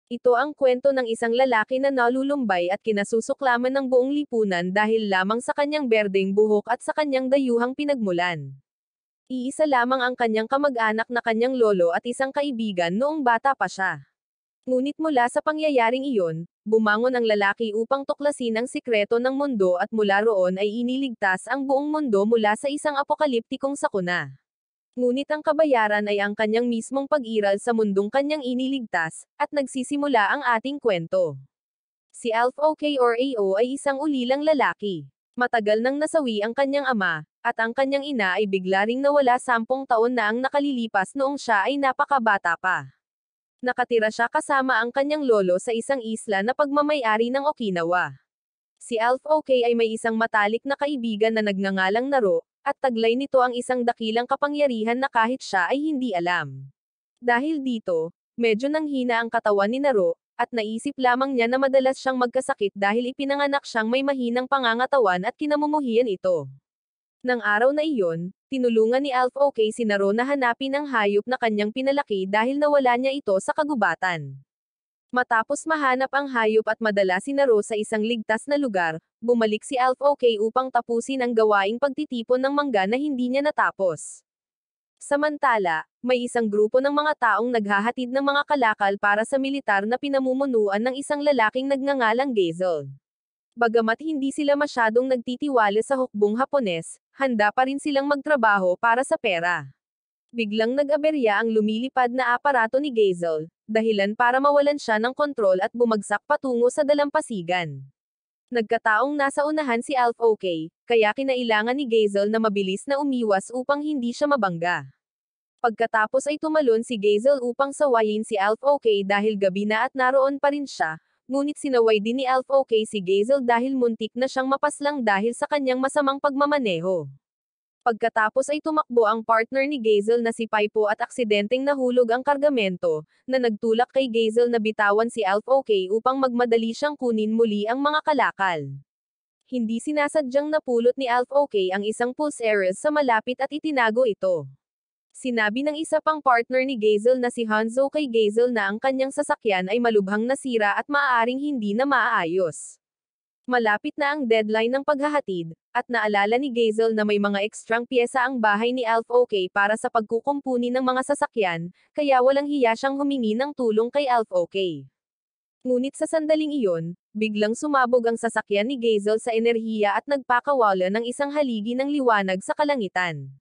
Ito ang kwento ng isang lalaki na nalulumbay at kinasusuklaman ng buong lipunan dahil lamang sa kanyang berdeng buhok at sa kanyang dayuhang pinagmulan. Iisa lamang ang kanyang kamag-anak na kanyang lolo at isang kaibigan noong bata pa siya. Ngunit mula sa pangyayaring iyon, bumangon ang lalaki upang tuklasin ang sikreto ng mundo at mula roon ay iniligtas ang buong mundo mula sa isang apokaliptikong sakuna. Ngunit ang kabayaran ay ang kanyang mismong pag-iral sa mundong kanyang iniligtas, at nagsisimula ang ating kwento. Si Alf OK or AO ay isang ulilang lalaki. Matagal nang nasawi ang kanyang ama, at ang kanyang ina ay bigla ring nawala 10 taon na ang nakalilipas noong siya ay napakabata pa. Nakatira siya kasama ang kanyang lolo sa isang isla na pagmamay-ari ng Okinawa. Si Alf OK ay may isang matalik na kaibigan na nagngangalang Naro, at taglay nito ang isang dakilang kapangyarihan na kahit siya ay hindi alam. Dahil dito, medyo nanghina ang katawan ni Naro, at naisip lamang niya na madalas siyang magkasakit dahil ipinanganak siyang may mahinang pangangatawan at kinamumuhian ito. Nang araw na iyon, tinulungan ni Alf OK si Naro na hanapin ang hayop na kanyang pinalaki dahil nawala niya ito sa kagubatan. Matapos mahanap ang hayop at madala si Naro sa isang ligtas na lugar, bumalik si Alf OK upang tapusin ang gawaing pagtitipon ng mangga na hindi niya natapos. Samantala, may isang grupo ng mga taong naghahatid ng mga kalakal para sa militar na pinamumunuan ng isang lalaking nagngangalang Geisel. Bagamat hindi sila masyadong nagtitiwala sa hukbong Hapones, handa pa rin silang magtrabaho para sa pera. Biglang nag-aberya ang lumilipad na aparato ni Geisel, dahilan para mawalan siya ng kontrol at bumagsak patungo sa dalampasigan. Nagkataong nasa unahan si Alf OK, kaya kinailangan ni Geisel na mabilis na umiwas upang hindi siya mabangga. Pagkatapos ay tumalon si Geisel upang sawayin si Alf OK dahil gabi na at naroon pa rin siya, ngunit sinaway din ni Alf OK si Geisel dahil muntik na siyang mapaslang dahil sa kanyang masamang pagmamaneho. Pagkatapos ay tumakbo ang partner ni Geisel na si Paipo at aksidenteng nahulog ang kargamento, na nagtulak kay Geisel na bitawan si Alf OK upang magmadali siyang kunin muli ang mga kalakal. Hindi sinasadyang napulot ni Alf OK ang isang pulse Ares sa malapit at itinago ito. Sinabi ng isa pang partner ni Geisel na si Hanzo kay Geisel na ang kanyang sasakyan ay malubhang nasira at maaaring hindi na maaayos. Malapit na ang deadline ng paghahatid, at naalala ni Geisel na may mga ekstrang pyesa ang bahay ni Alf OK para sa pagkukumpuni ng mga sasakyan, kaya walang hiya siyang humingi ng tulong kay Alf OK. Ngunit sa sandaling iyon, biglang sumabog ang sasakyan ni Geisel sa enerhiya at nagpakawala ng isang haligi ng liwanag sa kalangitan.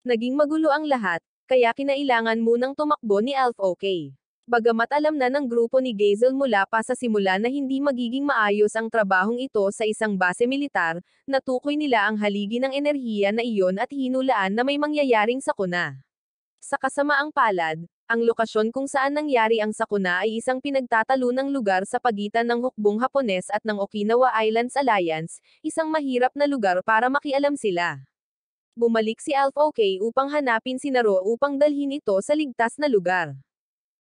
Naging magulo ang lahat, kaya kinailangan munang tumakbo ni Alf OK. Bagamat alam na ng grupo ni Geisel mula pa sa simula na hindi magiging maayos ang trabahong ito sa isang base militar, natukoy nila ang haligi ng enerhiya na iyon at hinulaan na may mangyayaring sakuna. Sa kasamaang palad, ang lokasyon kung saan nangyari ang sakuna ay isang pinagtatalunang lugar sa pagitan ng hukbong Hapones at ng Okinawa Islands Alliance, isang mahirap na lugar para makialam sila. Bumalik si Alf OK upang hanapin si Naro upang dalhin ito sa ligtas na lugar.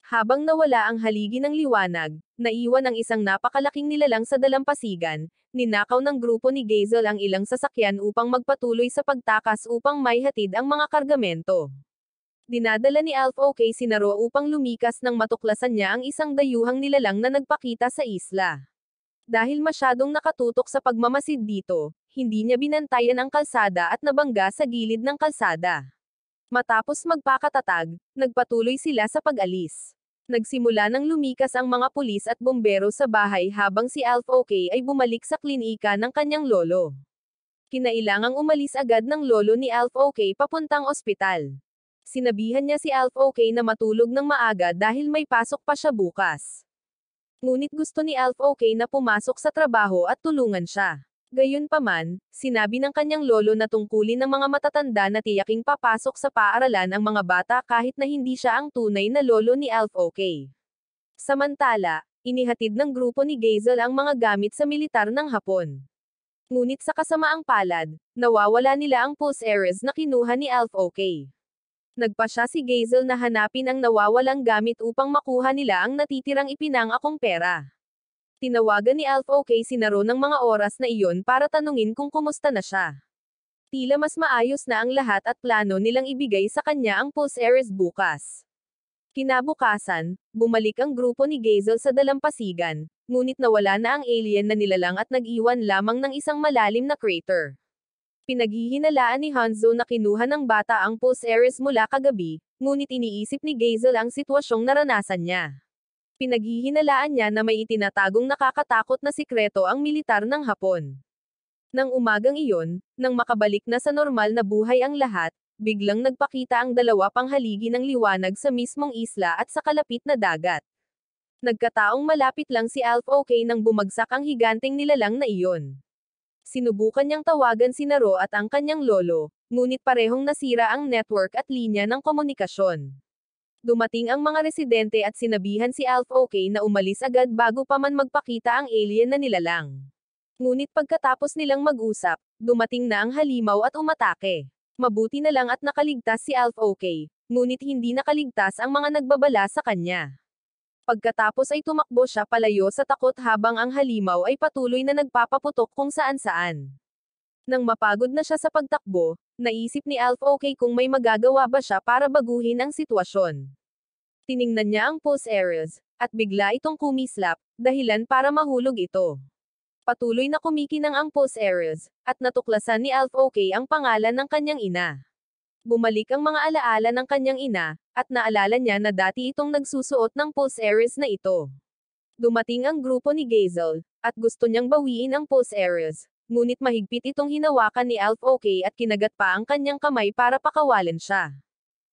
Habang nawala ang haligi ng liwanag, naiwan ang isang napakalaking nilalang sa dalampasigan, ninakaw ng grupo ni Geisel ang ilang sasakyan upang magpatuloy sa pagtakas upang maihatid ang mga kargamento. Dinadala ni Alf OK si Naro upang lumikas nang matuklasan niya ang isang dayuhang nilalang na nagpakita sa isla. Dahil masyadong nakatutok sa pagmamasid dito, hindi niya binantayan ang kalsada at nabangga sa gilid ng kalsada. Matapos magpakatatag, nagpatuloy sila sa pag-alis. Nagsimula nang lumikas ang mga pulis at bombero sa bahay habang si Alf OK ay bumalik sa klinika ng kanyang lolo. Kinailangang umalis agad ng lolo ni Alf OK papuntang ospital. Sinabihan niya si Alf OK na matulog ng maaga dahil may pasok pa siya bukas. Ngunit gusto ni Alf OK na pumasok sa trabaho at tulungan siya. Gayunpaman, sinabi ng kanyang lolo na tungkulin ng mga matatanda na tiyaking papasok sa paaralan ang mga bata kahit na hindi siya ang tunay na lolo ni Alf OK. Samantala, inihatid ng grupo ni Geisel ang mga gamit sa militar ng Hapon. Ngunit sa kasamaang palad, nawawala nila ang pulse Ares na kinuha ni Alf OK. Nagpasya si Geisel na hanapin ang nawawalang gamit upang makuha nila ang natitirang ipinangakong pera. Tinawagan ni Alf OK si Naro ng mga oras na iyon para tanungin kung kumusta na siya. Tila mas maayos na ang lahat at plano nilang ibigay sa kanya ang pulse Ares bukas. Kinabukasan, bumalik ang grupo ni Gazel sa dalampasigan, ngunit nawala na ang alien na nilalang at nag-iwan lamang ng isang malalim na crater. Pinaghihinalaan ni Hanzo na kinuha ng bata ang Pulse Ares mula kagabi, ngunit iniisip ni Gazel ang sitwasyong naranasan niya. Pinaghihinalaan niya na may itinatagong nakakatakot na sikreto ang militar ng Hapon. Nang umagang iyon, nang makabalik na sa normal na buhay ang lahat, biglang nagpakita ang dalawa pang haligi ng liwanag sa mismong isla at sa kalapit na dagat. Nagkataong malapit lang si Alf OK nang bumagsak ang higanteng nilalang na iyon. Sinubukan niyang tawagan si Naro at ang kanyang lolo, ngunit parehong nasira ang network at linya ng komunikasyon. Dumating ang mga residente at sinabihan si Alf OK na umalis agad bago pa man magpakita ang alien na nilalang. Ngunit pagkatapos nilang mag-usap, dumating na ang halimaw at umatake. Mabuti na lang at nakaligtas si Alf OK, ngunit hindi nakaligtas ang mga nagbabala sa kanya. Pagkatapos ay tumakbo siya palayo sa takot habang ang halimaw ay patuloy na nagpapaputok kung saan-saan. Nang mapagod na siya sa pagtakbo, naisip ni Alf OK kung may magagawa ba siya para baguhin ang sitwasyon. Tiningnan niya ang Pulse Ares, at bigla itong kumislap, dahilan para mahulog ito. Patuloy na kumikinang ang Pulse Ares, at natuklasan ni Alf OK ang pangalan ng kanyang ina. Bumalik ang mga alaala ng kanyang ina, at naalala niya na dati itong nagsusuot ng Pulse Ares na ito. Dumating ang grupo ni Gazel, at gusto niyang bawiin ang Pulse Ares, ngunit mahigpit itong hinawakan ni Alf OK at kinagat pa ang kanyang kamay para pakawalan siya.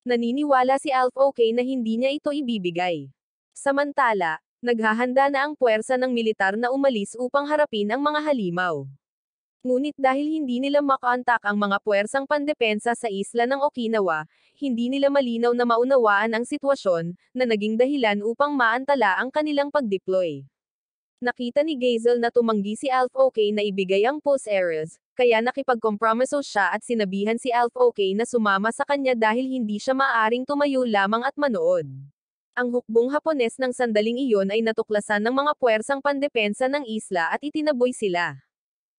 Naniniwala si Alf OK na hindi niya ito ibibigay. Samantala, naghahanda na ang puwersa ng militar na umalis upang harapin ang mga halimaw. Ngunit dahil hindi nila makontak ang mga puwersang pandepensa sa isla ng Okinawa, hindi nila malinaw na maunawaan ang sitwasyon, na naging dahilan upang maantala ang kanilang pag-deploy. Nakita ni Gazel na tumanggi si Alf OK na ibigay ang Pulse Ares, kaya nakipagkompromiso siya at sinabihan si Alf OK na sumama sa kanya dahil hindi siya maaaring tumayo lamang at manood. Ang hukbong Hapones ng sandaling iyon ay natuklasan ng mga puwersang pandepensa ng isla at itinaboy sila.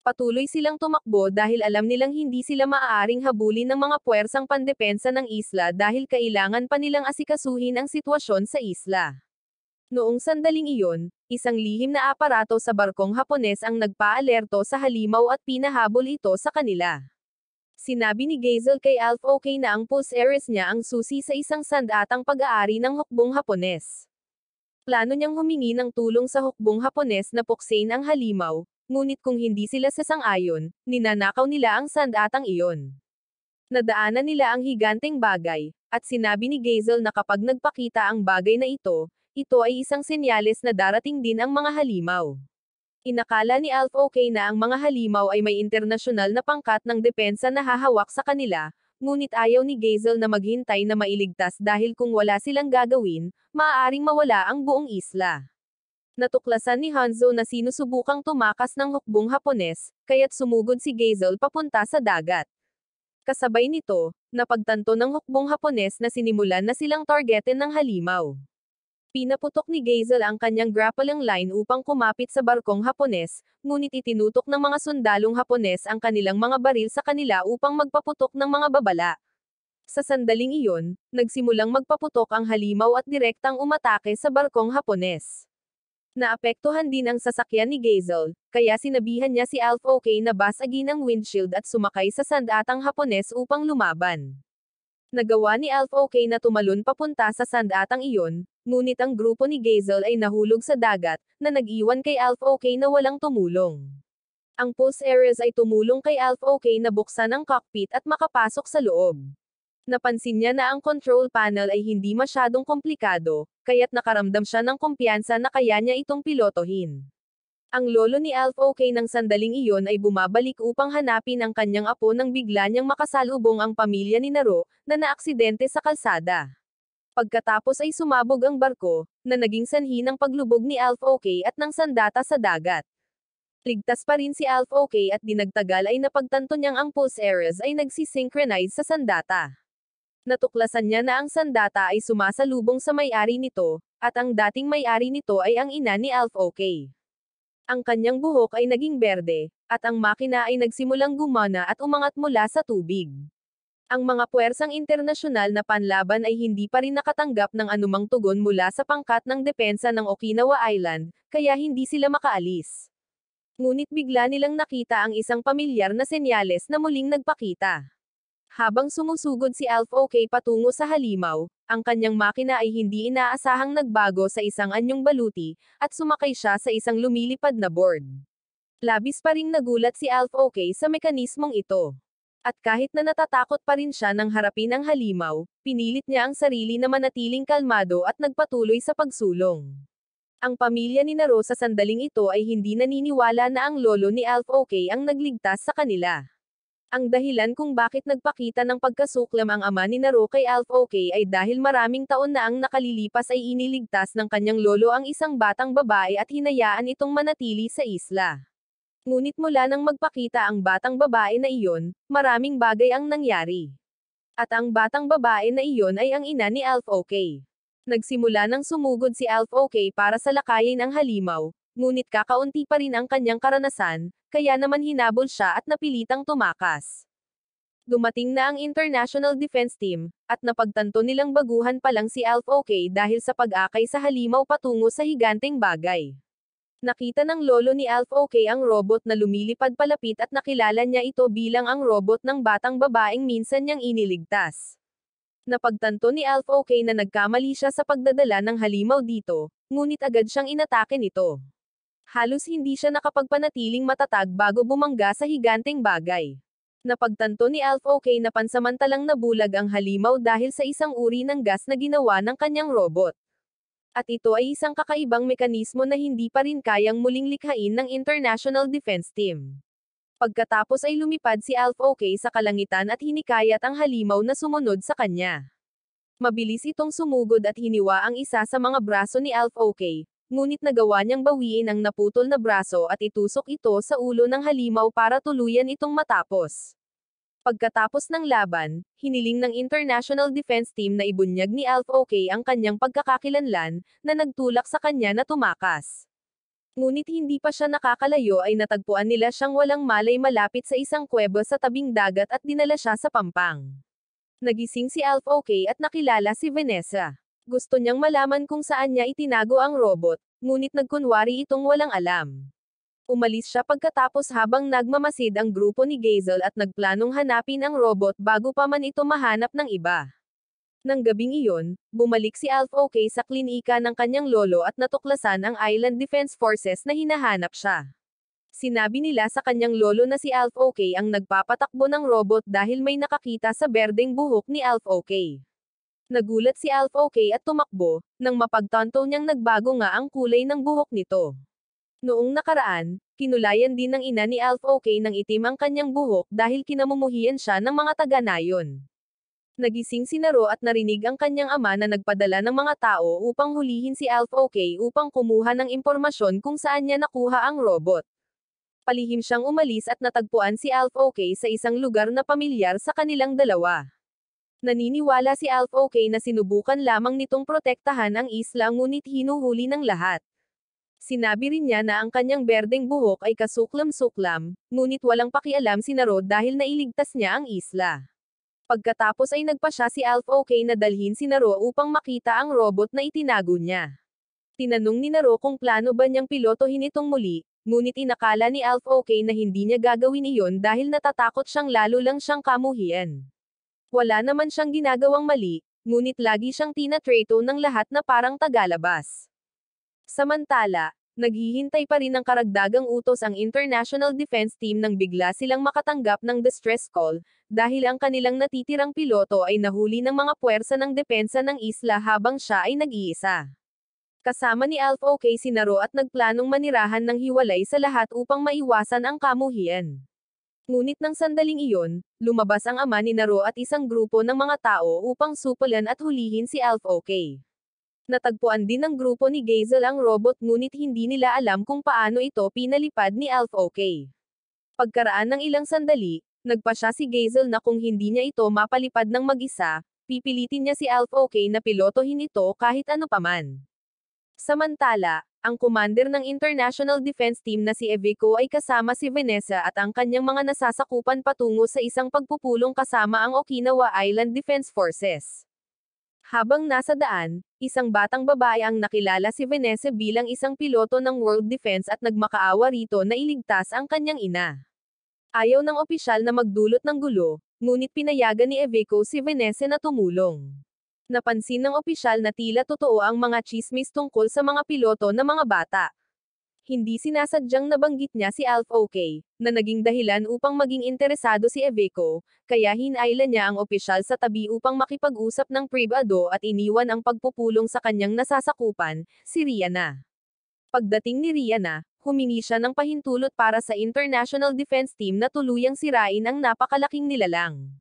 Patuloy silang tumakbo dahil alam nilang hindi sila maaaring habulin ng mga puwersang pandepensa ng isla dahil kailangan pa nilang asikasuhin ang sitwasyon sa isla. Noong sandaling iyon, isang lihim na aparato sa barkong Hapones ang nagpaalerto sa halimaw at pinahabol ito sa kanila. Sinabi ni Gazel kay Alf OK na ang Pulse Ares niya ang susi sa isang sandatang pag-aari ng hukbong Hapones. Plano niyang humingi ng tulong sa hukbong Hapones na puksain ang halimaw, ngunit kung hindi sila sasang-ayon, ninanakaw nila ang sandatang iyon. Nadaanan nila ang higanteng bagay, at sinabi ni Gazel na kapag nagpakita ang bagay na ito ay isang senyales na darating din ang mga halimaw. Inakala ni Alf OK na ang mga halimaw ay may internasyonal na pangkat ng depensa na hahawak sa kanila, ngunit ayaw ni Gazel na maghintay na mailigtas dahil kung wala silang gagawin, maaaring mawala ang buong isla. Natuklasan ni Hanzo na sinusubukang tumakas ng hukbong Hapones, kaya't sumugod si Gazel papunta sa dagat. Kasabay nito, napagtanto ng hukbong Hapones na sinimulan na silang targetin ng halimaw. Pinaputok ni Gazel ang kanyang grappling line upang kumapit sa barkong Hapones, ngunit itinutok ng mga sundalong Hapones ang kanilang mga baril sa kanila upang magpaputok ng mga babala. Sa sandaling iyon, nagsimulang magpaputok ang halimaw at direktang umatake sa barkong Hapones. Naapektuhan din ang sasakyan ni Gazel, kaya sinabihan niya si Alf OK na basagin ang windshield at sumakay sa sandatang Hapones upang lumaban. Nagawa ni Alf OK na tumalon papunta sa sandatang iyon, ngunit ang grupo ni Gazel ay nahulog sa dagat, na nag-iwan kay Alf OK na walang tumulong. Ang Pulse Ares ay tumulong kay Alf OK na buksan ang cockpit at makapasok sa loob. Napansin niya na ang control panel ay hindi masyadong komplikado, kaya't nakaramdam siya ng kumpiyansa na kaya niya itong pilotohin. Ang lolo ni Alf OK ng sandaling iyon ay bumabalik upang hanapin ang kanyang apo nang bigla niyang makasalubong ang pamilya ni Naro, na naaksidente sa kalsada. Pagkatapos ay sumabog ang barko, na naging sanhi ng paglubog ni Alf OK at ng sandata sa dagat. Ligtas pa rin si Alf OK at dinagtagal ay napagtanto niyang ang Pulse Ares ay nagsisynchronize sa sandata. Natuklasan niya na ang sandata ay sumasalubong sa may-ari nito, at ang dating may-ari nito ay ang ina ni Alf OK. Ang kanyang buhok ay naging berde, at ang makina ay nagsimulang gumana at umangat mula sa tubig. Ang mga puwersang internasyonal na panlaban ay hindi pa rin nakatanggap ng anumang tugon mula sa pangkat ng depensa ng Okinawa Island, kaya hindi sila makaalis. Ngunit bigla nilang nakita ang isang pamilyar na senyales na muling nagpakita. Habang sumusugod si Alf OK patungo sa halimaw, ang kanyang makina ay hindi inaasahang nagbago sa isang anyong baluti, at sumakay siya sa isang lumilipad na board. Labis pa ring nagulat si Alf OK sa mekanismong ito. At kahit na natatakot pa rin siya nang harapin ang halimaw, pinilit niya ang sarili na manatiling kalmado at nagpatuloy sa pagsulong. Ang pamilya ni Naro sa sandaling ito ay hindi naniniwala na ang lolo ni Alf OK ang nagligtas sa kanila. Ang dahilan kung bakit nagpakita ng pagkasuklam ang ama ni Naro kay Alf OK ay dahil maraming taon na ang nakalilipas ay iniligtas ng kanyang lolo ang isang batang babae at hinayaan itong manatili sa isla. Ngunit mula nang magpakita ang batang babae na iyon, maraming bagay ang nangyari. At ang batang babae na iyon ay ang ina ni Alf OK. Nagsimula nang sumugod si Alf OK para sa lakayin ang halimaw, ngunit kakaunti pa rin ang kanyang karanasan, kaya naman hinabol siya at napilitang tumakas. Dumating na ang International Defense Team, at napagtanto nilang baguhan pa lang si Alf OK dahil sa pag-akay sa halimaw patungo sa higanteng bagay. Nakita ng lolo ni Alf OK ang robot na lumilipad palapit at nakilala niya ito bilang ang robot ng batang babaeng minsan niyang iniligtas. Napagtanto ni Alf OK na nagkamali siya sa pagdadala ng halimaw dito, ngunit agad siyang inatake nito. Halos hindi siya nakapagpanatiling matatag bago bumangga sa higanteng bagay. Napagtanto ni Alf OK na pansamantalang nabulag ang halimaw dahil sa isang uri ng gas na ginawa ng kanyang robot. At ito ay isang kakaibang mekanismo na hindi pa rin kayang muling likhain ng International Defense Team. Pagkatapos ay lumipad si Alf OK sa kalangitan at hinikayat ang halimaw na sumunod sa kanya. Mabilis itong sumugod at hiniwa ang isa sa mga braso ni Alf OK, ngunit nagawa niyang bawiin ang naputol na braso at itusok ito sa ulo ng halimaw para tuluyan itong matapos. Pagkatapos ng laban, hiniling ng International Defense Team na ibunyag ni Alf OK ang kanyang pagkakakilanlan, na nagtulak sa kanya na tumakas. Ngunit hindi pa siya nakakalayo ay natagpuan nila siyang walang malay malapit sa isang kuweba sa tabing dagat at dinala siya sa pampang. Nagising si Alf OK at nakilala si Vanessa. Gusto niyang malaman kung saan niya itinago ang robot, ngunit nagkunwari itong walang alam. Umalis siya pagkatapos habang nagmamasid ang grupo ni Gazel at nagplanong hanapin ang robot bago pa man ito mahanap ng iba. Nang gabing iyon, bumalik si Alf OK sa klinika ng kanyang lolo at natuklasan ang Island Defense Forces na hinahanap siya. Sinabi nila sa kanyang lolo na si Alf OK ang nagpapatakbo ng robot dahil may nakakita sa berdeng buhok ni Alf OK. Nagulat si Alf OK at tumakbo, nang mapagtanto niyang nagbago nga ang kulay ng buhok nito. Noong nakaraan, kinulayan din ng ina ni Alf OK ng itim ang kanyang buhok dahil kinamumuhian siya ng mga taga-nayon. Nagising si Naro at narinig ang kanyang ama na nagpadala ng mga tao upang hulihin si Alf OK upang kumuha ng impormasyon kung saan niya nakuha ang robot. Palihim siyang umalis at natagpuan si Alf OK sa isang lugar na pamilyar sa kanilang dalawa. Naniniwala si Alf OK na sinubukan lamang nitong protektahan ang isla ngunit hinuhuli ng lahat. Sinabi rin niya na ang kanyang berdeng buhok ay kasuklam-suklam, ngunit walang pakialam si Naro dahil nailigtas niya ang isla. Pagkatapos ay nagpasya si Alf OK na dalhin si Naro upang makita ang robot na itinago niya. Tinanong ni Naro kung plano ba niyang pilotohin itong muli, ngunit inakala ni Alf OK na hindi niya gagawin iyon dahil natatakot siyang lalo lang siyang kamuhian. Wala naman siyang ginagawang mali, ngunit lagi siyang tinatrato ng lahat na parang tagalabas. Samantala, naghihintay pa rin ng karagdagang utos ang International Defense Team nang bigla silang makatanggap ng distress call, dahil ang kanilang natitirang piloto ay nahuli ng mga puwersa ng depensa ng isla habang siya ay nag-iisa. Kasama ni Alf OK si Naro at nagplanong manirahan ng hiwalay sa lahat upang maiwasan ang kamuhian. Ngunit nang sandaling iyon, lumabas ang ama ni Naro at isang grupo ng mga tao upang supulan at hulihin si Alf OK. Natagpuan din ng grupo ni Gazel ang robot ngunit hindi nila alam kung paano ito pinalipad ni Alf OK. Pagkaraan ng ilang sandali, nagpasya si Gazel na kung hindi niya ito mapalipad ng mag-isa, pipilitin niya si Alf OK na pilotohin ito kahit ano paman. Samantala, Ang commander ng International Defense Team na si Evico ay kasama si Vanessa at ang kanyang mga nasasakupan patungo sa isang pagpupulong kasama ang Okinawa Island Defense Forces. Habang nasa daan, isang batang babae ang nakilala si Vanessa bilang isang piloto ng World Defense at nagmakaawa rito na iligtas ang kanyang ina. Ayaw ng opisyal na magdulot ng gulo, ngunit pinayagan ni Evico si Vanessa na tumulong. Napansin ng opisyal na tila totoo ang mga tsismis tungkol sa mga piloto na mga bata. Hindi sinasadyang nabanggit niya si Alf OK, na naging dahilan upang maging interesado si Evico, kaya hinailan niya ang opisyal sa tabi upang makipag-usap ng pribado at iniwan ang pagpupulong sa kanyang nasasakupan, si Rihanna. Pagdating ni Rihanna, humingi siya ng pahintulot para sa International Defense Team na tuluyang sirain ang napakalaking nilalang.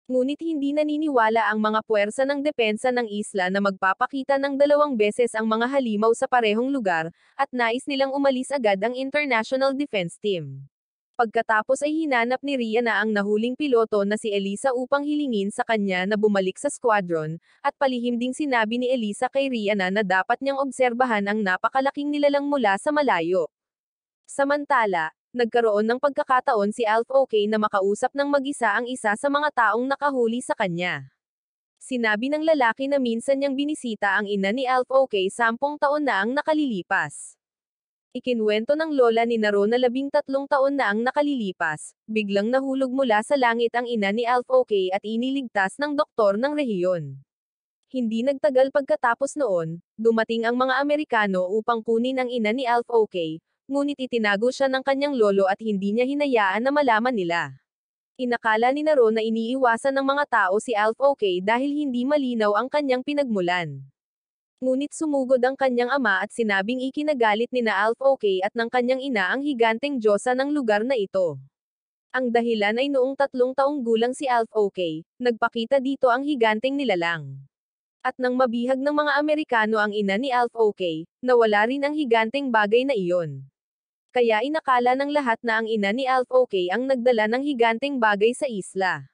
Ngunit hindi naniniwala ang mga puwersa ng depensa ng isla na magpapakita ng 2 beses ang mga halimaw sa parehong lugar, at nais nilang umalis agad ang International Defense Team. Pagkatapos ay hinanap ni Rihanna ang nahuling piloto na si Elisa upang hilingin sa kanya na bumalik sa squadron, at palihim ding sinabi ni Elisa kay Rihanna na dapat niyang obserbahan ang napakalaking nilalang mula sa malayo. Samantala, nagkaroon ng pagkakataon si Alf OK na makausap ng mag-isa ang isa sa mga taong nakahuli sa kanya. Sinabi ng lalaki na minsan niyang binisita ang ina ni Alf OK 10 taon na ang nakalilipas. Ikinwento ng lola ni Naro na 13 taon na ang nakalilipas, biglang nahulog mula sa langit ang ina ni Alf OK at iniligtas ng doktor ng rehiyon. Hindi nagtagal pagkatapos noon, dumating ang mga Amerikano upang kunin ang ina ni Alf OK, ngunit itinago siya ng kanyang lolo at hindi niya hinayaan na malaman nila. Inakala ni Naro na iniiwasan ng mga tao si Alf OK dahil hindi malinaw ang kanyang pinagmulan. Ngunit sumugod ang kanyang ama at sinabing ikinagalit ni na Alf OK at ng kanyang ina ang higanteng diyosa ng lugar na ito. Ang dahilan ay noong 3 taong gulang si Alf OK, nagpakita dito ang higanteng nilalang. At nang mabihag ng mga Amerikano ang ina ni Alf OK, nawala rin ang higanteng bagay na iyon. Kaya inakala ng lahat na ang ina ni Alf OK ang nagdala ng higanteng bagay sa isla.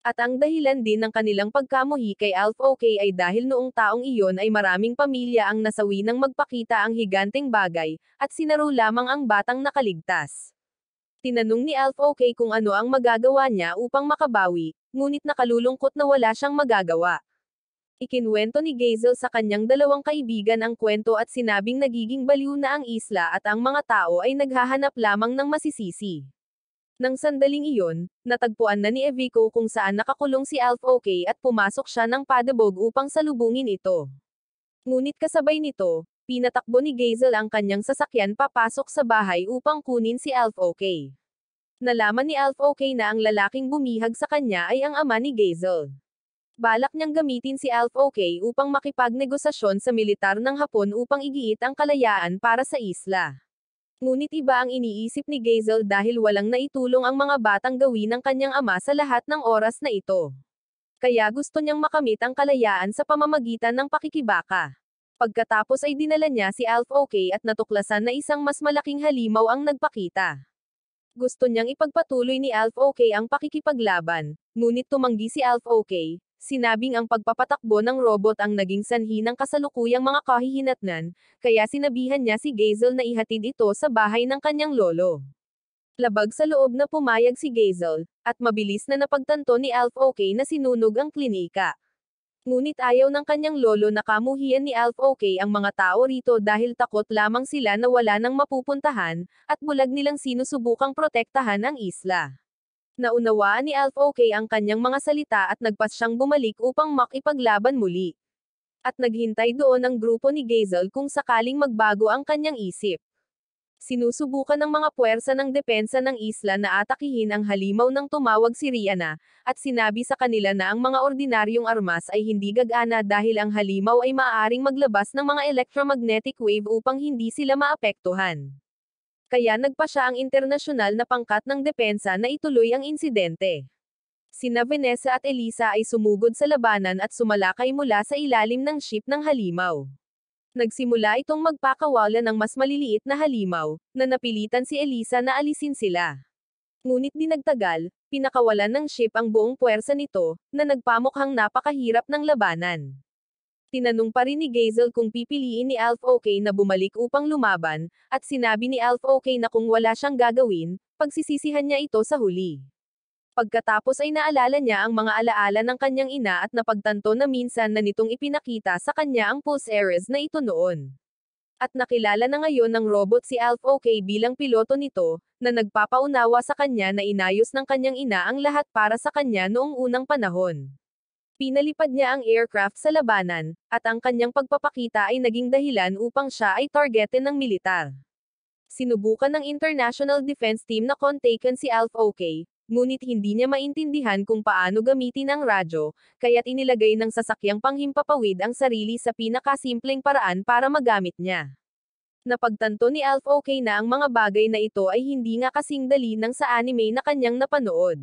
At ang dahilan din ng kanilang pagkamuhi kay Alf OK ay dahil noong taong iyon ay maraming pamilya ang nasawi nang magpakita ang higanteng bagay, at sinaro lamang ang batang nakaligtas. Tinanong ni Alf OK kung ano ang magagawa niya upang makabawi, ngunit nakalulungkot na wala siyang magagawa. Ikinwento ni Gazel sa kanyang 2 kaibigan ang kwento at sinabing nagiging baliw na ang isla at ang mga tao ay naghahanap lamang ng masisisi. Nang sandaling iyon, natagpuan na ni Evico kung saan nakakulong si Alf OK at pumasok siya ng padabog upang salubungin ito. Ngunit kasabay nito, pinatakbo ni Gazel ang kanyang sasakyan papasok sa bahay upang kunin si Alf OK. Nalaman ni Alf OK na ang lalaking bumihag sa kanya ay ang ama ni Gazel. Balak niyang gamitin si Alf OK upang makipagnegosasyon sa militar ng Hapon upang igiit ang kalayaan para sa isla. Ngunit iba ang iniisip ni Gazel dahil walang naitulong ang mga batang gawin ng kanyang ama sa lahat ng oras na ito. Kaya gusto niyang makamit ang kalayaan sa pamamagitan ng pakikibaka. Pagkatapos ay dinala niya si Alf OK at natuklasan na isang mas malaking halimaw ang nagpakita. Gusto niyang ipagpatuloy ni Alf OK ang pakikipaglaban, ngunit tumanggi si Alf OK. Sinabing ang pagpapatakbo ng robot ang naging sanhi ng kasalukuyang mga kahihinatnan, kaya sinabihan niya si Gazel na ihatid ito sa bahay ng kanyang lolo. Labag sa loob na pumayag si Gazel, at mabilis na napagtanto ni Alf OK na sinunog ang klinika. Ngunit ayaw ng kanyang lolo na kamuhian ni Alf OK ang mga tao rito dahil takot lamang sila na wala nang mapupuntahan, at bulag nilang sinusubukang protektahan ang isla. Naunawaan ni Alf OK ang kanyang mga salita at nagpas siyang bumalik upang makipaglaban muli. At naghintay doon ang grupo ni Gazel kung sakaling magbago ang kanyang isip. Sinusubukan ng mga puwersa ng depensa ng isla na atakihin ang halimaw nang tumawag si Rihanna, at sinabi sa kanila na ang mga ordinaryong armas ay hindi gagana dahil ang halimaw ay maaaring maglabas ng mga electromagnetic wave upang hindi sila maapektuhan. Kaya nagpa siya ang internasyonal na pangkat ng depensa na ituloy ang insidente. Sina Vanessa at Elisa ay sumugod sa labanan at sumalakay mula sa ilalim ng ship ng halimaw. Nagsimula itong magpakawala ng mas maliliit na halimaw, na napilitan si Elisa na alisin sila. Ngunit di nagtagal, pinakawalan ng ship ang buong puwersa nito, na nagpamukhang napakahirap ng labanan. Tinanong pa rin ni Gazel kung pipiliin ni Alf OK na bumalik upang lumaban, at sinabi ni Alf OK na kung wala siyang gagawin, pagsisisihan niya ito sa huli. Pagkatapos ay naalala niya ang mga alaala ng kanyang ina at napagtanto na minsan na nitong ipinakita sa kanya ang pulse errors na ito noon. At nakilala na ngayon ng robot si Alf OK bilang piloto nito, na nagpapaunawa sa kanya na inayos ng kanyang ina ang lahat para sa kanya noong unang panahon. Pinalipad niya ang aircraft sa labanan, at ang kanyang pagpapakita ay naging dahilan upang siya ay targetin ng militar. Sinubukan ng International Defense Team na kontakin si Alf OK, ngunit hindi niya maintindihan kung paano gamitin ang radyo, kaya't inilagay ng sasakyang panghimpapawid ang sarili sa pinakasimpleng paraan para magamit niya. Napagtanto ni Alf OK na ang mga bagay na ito ay hindi nga kasing dali ng sa anime na kanyang napanood.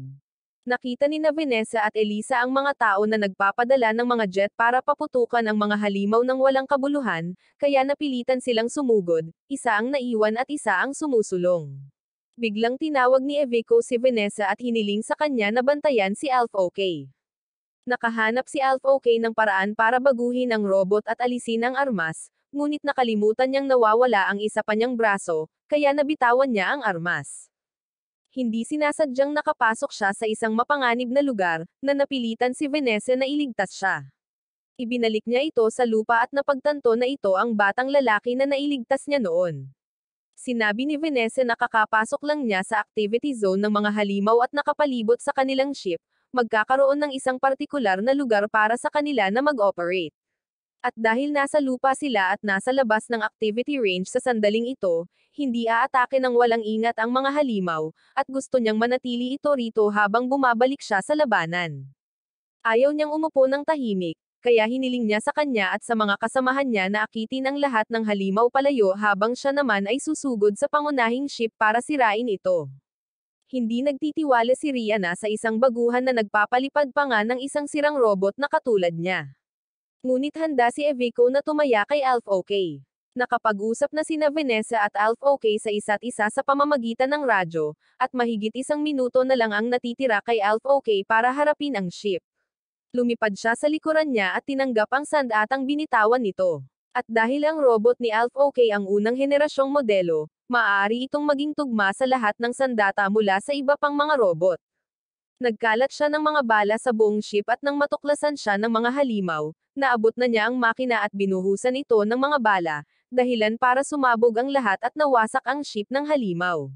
Nakita ni na Vanessa at Elisa ang mga tao na nagpapadala ng mga jet para paputukan ang mga halimaw ng walang kabuluhan, kaya napilitan silang sumugod, isa ang naiwan at isa ang sumusulong. Biglang tinawag ni Eviko si Vanessa at hiniling sa kanya na bantayan si Alf OK. Nakahanap si Alf OK ng paraan para baguhin ang robot at alisin ang armas, ngunit nakalimutan niyang nawawala ang isa pa niyang braso, kaya nabitawan niya ang armas. Hindi sinasadyang nakapasok siya sa isang mapanganib na lugar, na napilitan si Vanessa na iligtas siya. Ibinalik niya ito sa lupa at napagtanto na ito ang batang lalaki na nailigtas niya noon. Sinabi ni Vanessa na kakapasok lang niya sa activity zone ng mga halimaw at nakapalibot sa kanilang ship, magkakaroon ng isang partikular na lugar para sa kanila na mag-operate. At dahil nasa lupa sila at nasa labas ng activity range sa sandaling ito, hindi aatake ng walang ingat ang mga halimaw, at gusto niyang manatili ito rito habang bumabalik siya sa labanan. Ayaw niyang umupo ng tahimik, kaya hiniling niya sa kanya at sa mga kasamahan niya na akitin ang lahat ng halimaw palayo habang siya naman ay susugod sa pangunahing ship para sirain ito. Hindi nagtitiwala si Rihanna sa isang baguhan na nagpapalipad pa nga ng isang sirang robot na katulad niya. Ngunit handa si Eviko na tumaya kay Alf OK. Nakapag-usap na sina Vanessa at Alf OK sa isa't isa sa pamamagitan ng radyo, at mahigit isang minuto na lang ang natitira kay Alf OK para harapin ang ship. Lumipad siya sa likuran niya at tinanggap ang sandatang binitawan nito. At dahil ang robot ni Alf OK ang unang henerasyong modelo, maaari itong maging tugma sa lahat ng sandata mula sa iba pang mga robot. Nagkalat siya ng mga bala sa buong ship at nang matuklasan siya ng mga halimaw, naabot na niya ang makina at binuhusan ito ng mga bala, dahilan para sumabog ang lahat at nawasak ang ship ng halimaw.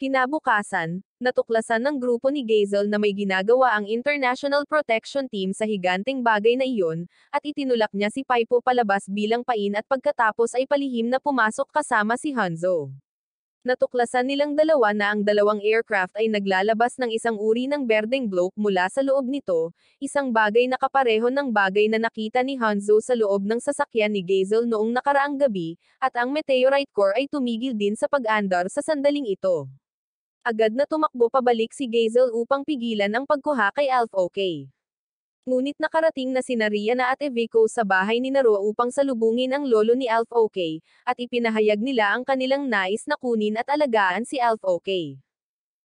Kinabukasan, natuklasan ng grupo ni Gazel na may ginagawa ang International Protection Team sa higanteng bagay na iyon, at itinulak niya si Paipo palabas bilang pain at pagkatapos ay palihim na pumasok kasama si Hanzo. Natuklasan nilang dalawa na ang dalawang aircraft ay naglalabas ng isang uri ng berdeng bloke mula sa loob nito, isang bagay na kapareho ng bagay na nakita ni Hanzo sa loob ng sasakyan ni Gazel noong nakaraang gabi, at ang meteorite core ay tumigil din sa pag-andar sa sandaling ito. Agad na tumakbo pabalik si Gazel upang pigilan ang pagkuha kay Alf OK. Ngunit nakarating na sina Rihanna at Eviko sa bahay ni Naro upang salubungin ang lolo ni Alf OK, at ipinahayag nila ang kanilang nais na kunin at alagaan si Alf OK.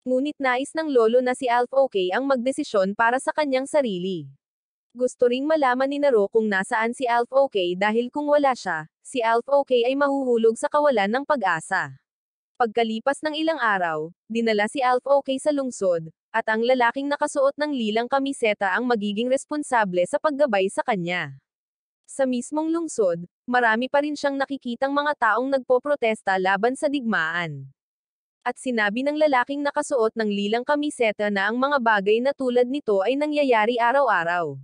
Ngunit nais ng lolo na si Alf OK ang magdesisyon para sa kanyang sarili. Gusto ring malaman ni Naro kung nasaan si Alf OK dahil kung wala siya, si Alf OK ay mahuhulog sa kawalan ng pag-asa. Pagkalipas ng ilang araw, dinala si Alf OK sa lungsod, at ang lalaking nakasuot ng lilang kamiseta ang magiging responsable sa paggabay sa kanya. Sa mismong lungsod, marami pa rin siyang nakikitang mga taong nagpoprotesta laban sa digmaan. At sinabi ng lalaking nakasuot ng lilang kamiseta na ang mga bagay na tulad nito ay nangyayari araw-araw.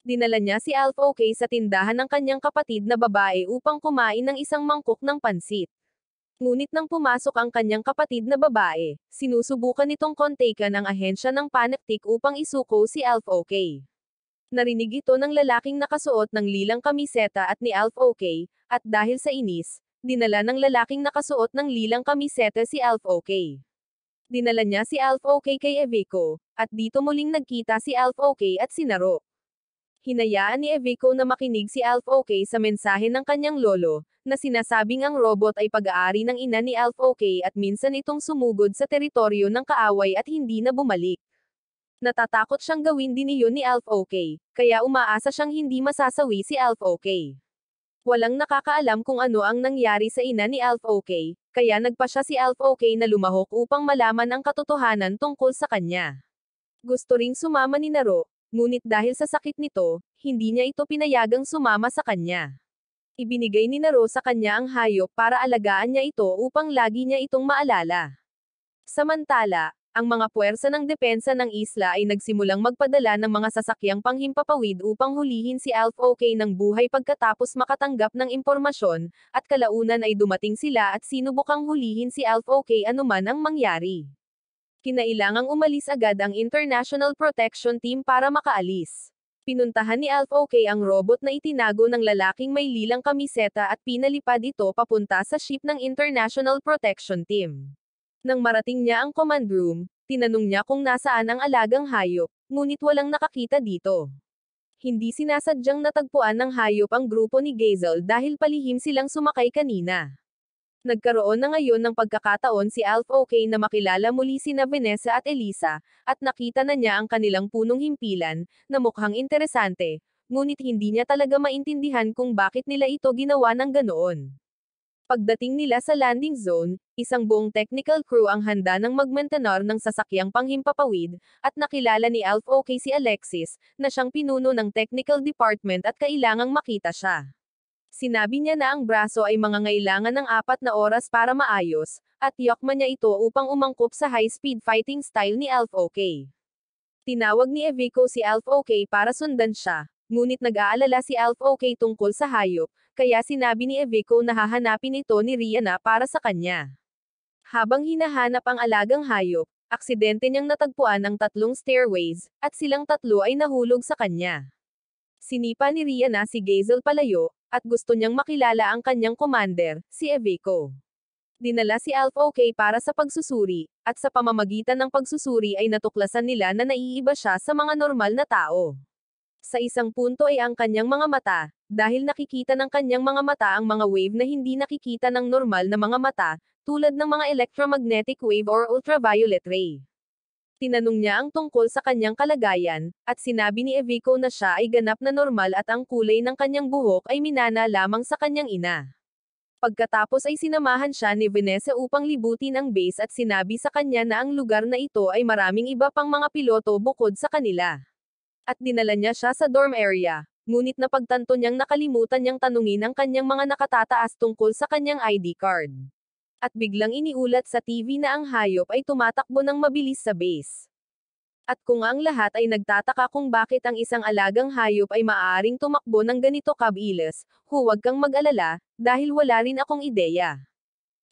Dinala niya si Alf OK sa tindahan ng kanyang kapatid na babae upang kumain ng isang mangkok ng pansit. Ngunit nang pumasok ang kanyang kapatid na babae, sinusubukan nitong kontakan ang ahensya ng Panactic upang isuko si Alf OK. Narinig ito ng lalaking nakasuot ng lilang kamiseta at ni Alf OK, at dahil sa inis, dinala ng lalaking nakasuot ng lilang kamiseta si Alf OK. Dinala niya si Alf OK kay Eviko, at dito muling nagkita si Alf OK at si Naro. Hinayaan ni Eviko na makinig si Alf OK sa mensahe ng kanyang lolo, na sinasabing ang robot ay pag-aari ng ina ni Alf OK at minsan itong sumugod sa teritoryo ng kaaway at hindi na bumalik. Natatakot siyang gawin din iyon ni Alf OK, kaya umaasa siyang hindi masasawi si Alf OK. Walang nakakaalam kung ano ang nangyari sa ina ni Alf OK, kaya nagpa siya si Alf OK na lumahok upang malaman ang katotohanan tungkol sa kanya. Gusto ring sumama ni Naro, ngunit dahil sa sakit nito, hindi niya ito pinayagang sumama sa kanya. Ibinigay ni Naro sa kanya ang hayop para alagaan niya ito upang lagi niya itong maalala. Samantala, ang mga puwersa ng depensa ng isla ay nagsimulang magpadala ng mga sasakyang panghimpapawid upang hulihin si Alf OK ng buhay pagkatapos makatanggap ng impormasyon, at kalaunan ay dumating sila at sinubukang hulihin si Alf OK anuman ang mangyari. Kinailangang umalis agad ang International Protection Team para makaalis. Pinuntahan ni Alf OK ang robot na itinago ng lalaking may lilang kamiseta at pinalipad ito papunta sa ship ng International Protection Team. Nang marating niya ang command room, tinanong niya kung nasaan ang alagang hayop, ngunit walang nakakita dito. Hindi sinasadyang natagpuan ng hayop ang grupo ni Gazel dahil palihim silang sumakay kanina. Nagkaroon na ngayon ng pagkakataon si Alf OK na makilala muli sina Vanessa at Elisa, at nakita na niya ang kanilang punong himpilan, na mukhang interesante, ngunit hindi niya talaga maintindihan kung bakit nila ito ginawa ng ganoon. Pagdating nila sa landing zone, isang buong technical crew ang handa ng magmentenor ng sasakyang panghimpapawid, at nakilala ni Alf OK si Alexis, na siyang pinuno ng technical department at kailangang makita siya. Sinabi niya na ang braso ay mangangailangan ng 4 na oras para maayos, at yokma niya ito upang umangkop sa high-speed fighting style ni Alf OK. Tinawag ni Evico si Alf OK para sundan siya, ngunit nag-aalala si Alf OK tungkol sa hayop, kaya sinabi ni Evico na hahanapin ito ni Rihanna para sa kanya. Habang hinahanap ang alagang hayop, aksidente niyang natagpuan ang 3 stairways, at silang 3 ay nahulog sa kanya. Sinipa ni Rihanna si Gazel palayo, at gusto niyang makilala ang kanyang commander, si Evico. Dinala si Alf OK para sa pagsusuri, at sa pamamagitan ng pagsusuri ay natuklasan nila na naiiba siya sa mga normal na tao. Sa isang punto ay ang kanyang mga mata, dahil nakikita ng kanyang mga mata ang mga wave na hindi nakikita ng normal na mga mata, tulad ng mga electromagnetic wave or ultraviolet ray. Tinanong niya ang tungkol sa kanyang kalagayan, at sinabi ni Evico na siya ay ganap na normal at ang kulay ng kanyang buhok ay minana lamang sa kanyang ina. Pagkatapos ay sinamahan siya ni Vanessa upang libutin ang base at sinabi sa kanya na ang lugar na ito ay maraming iba pang mga piloto bukod sa kanila. At dinala niya siya sa dorm area, ngunit napagtanto niyang nakalimutan niyang tanungin ang kanyang mga nakatataas tungkol sa kanyang ID card. At biglang iniulat sa TV na ang hayop ay tumatakbo ng mabilis sa base. At kung ang lahat ay nagtataka kung bakit ang isang alagang hayop ay maaaring tumakbo ng ganito kabilis, huwag kang mag-alala, dahil wala rin akong ideya.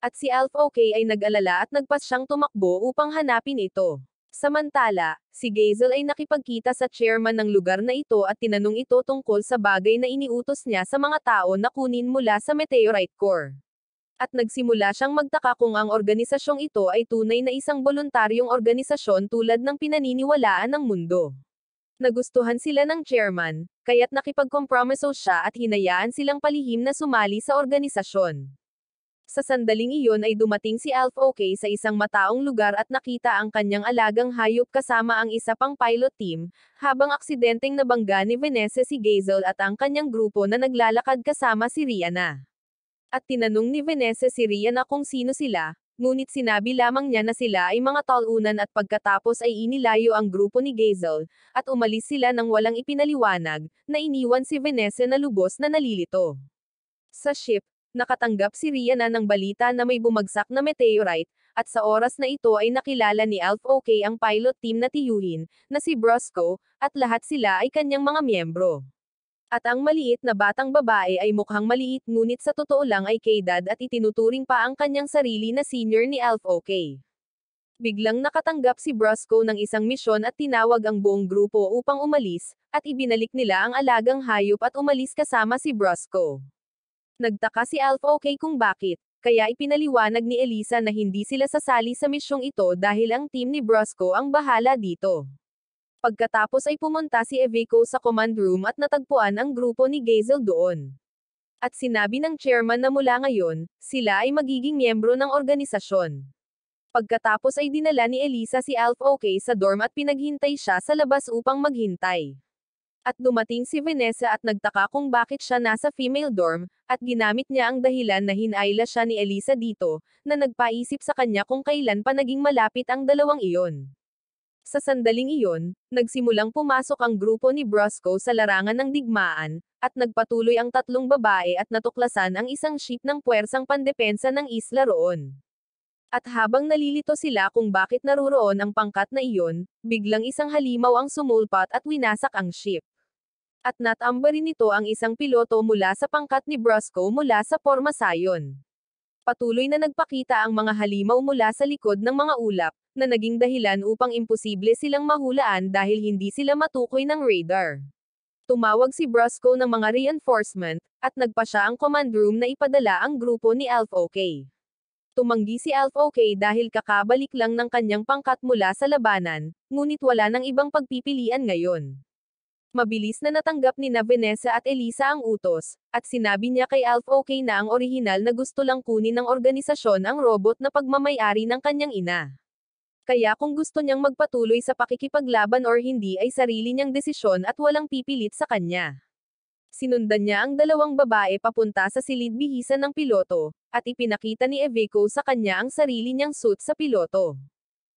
At si Alf OK ay nag-alala at nagpas siyang tumakbo upang hanapin ito. Samantala, si Gazel ay nakipagkita sa chairman ng lugar na ito at tinanong ito tungkol sa bagay na iniutos niya sa mga tao na kunin mula sa meteorite core. At nagsimula siyang magtaka kung ang organisasyong ito ay tunay na isang voluntaryong organisasyon tulad ng pinaniniwalaan ng mundo. Nagustuhan sila ng chairman, kaya't nakipagkompromiso siya at hinayaan silang palihim na sumali sa organisasyon. Sa sandaling iyon ay dumating si Alf OK sa isang mataong lugar at nakita ang kanyang alagang hayop kasama ang isa pang pilot team, habang aksidenteng nabangga ni Vanessa si Gazel at ang kanyang grupo na naglalakad kasama si Rihanna. At tinanong ni Vanessa si Rihanna kung sino sila, ngunit sinabi lamang niya na sila ay mga talunan at pagkatapos ay inilayo ang grupo ni Gazel, at umalis sila nang walang ipinaliwanag, na iniwan si Vanessa na lubos na nalilito. Sa ship, nakatanggap si Rihanna ng balita na may bumagsak na meteorite, at sa oras na ito ay nakilala ni Alf OK ang pilot team na tiyuhin, na si Brosco, at lahat sila ay kanyang mga miyembro. At ang maliit na batang babae ay mukhang maliit ngunit sa totoo lang ay kaedad at itinuturing pa ang kanyang sarili na senior ni Alf OK. Biglang nakatanggap si Brosco ng isang misyon at tinawag ang buong grupo upang umalis, at ibinalik nila ang alagang hayop at umalis kasama si Brosco. Nagtaka si Alf OK kung bakit, kaya ipinaliwanag ni Elisa na hindi sila sasali sa misyong ito dahil ang team ni Brosco ang bahala dito. Pagkatapos ay pumunta si Evico sa command room at natagpuan ang grupo ni Gazel doon. At sinabi ng chairman na mula ngayon, sila ay magiging miyembro ng organisasyon. Pagkatapos ay dinala ni Elisa si Alf OK sa dorm at pinaghintay siya sa labas upang maghintay. At dumating si Vanessa at nagtaka kung bakit siya nasa female dorm, at ginamit niya ang dahilan na hinayla siya ni Elisa dito, na nagpaisip sa kanya kung kailan pa naging malapit ang dalawang iyon. Sa sandaling iyon, nagsimulang pumasok ang grupo ni Brosco sa larangan ng digmaan, at nagpatuloy ang tatlong babae at natuklasan ang isang ship ng puwersang pandepensa ng isla roon. At habang nalilito sila kung bakit naruroon ang pangkat na iyon, biglang isang halimaw ang sumulpat at winasak ang ship. At natambarin nito ang isang piloto mula sa pangkat ni Brosco mula sa Pormasayon. Patuloy na nagpakita ang mga halimaw mula sa likod ng mga ulap, na naging dahilan upang imposible silang mahulaan dahil hindi sila matukoy ng radar. Tumawag si Brosco ng mga reinforcement, at nagpa siya ang command room na ipadala ang grupo ni Alf OK. Tumanggi si Alf OK dahil kakabalik lang ng kanyang pangkat mula sa labanan, ngunit wala nang ibang pagpipilian ngayon. Mabilis na natanggap ni Vanessa at Elisa ang utos, at sinabi niya kay Alf OK na ang orihinal na gusto lang kunin ng organisasyon ang robot na pagmamayari ng kanyang ina. Kaya kung gusto niyang magpatuloy sa pakikipaglaban or hindi ay sarili niyang desisyon at walang pipilit sa kanya. Sinundan niya ang dalawang babae papunta sa silid bihisan ng piloto, at ipinakita ni Iveco sa kanya ang sarili niyang suit sa piloto.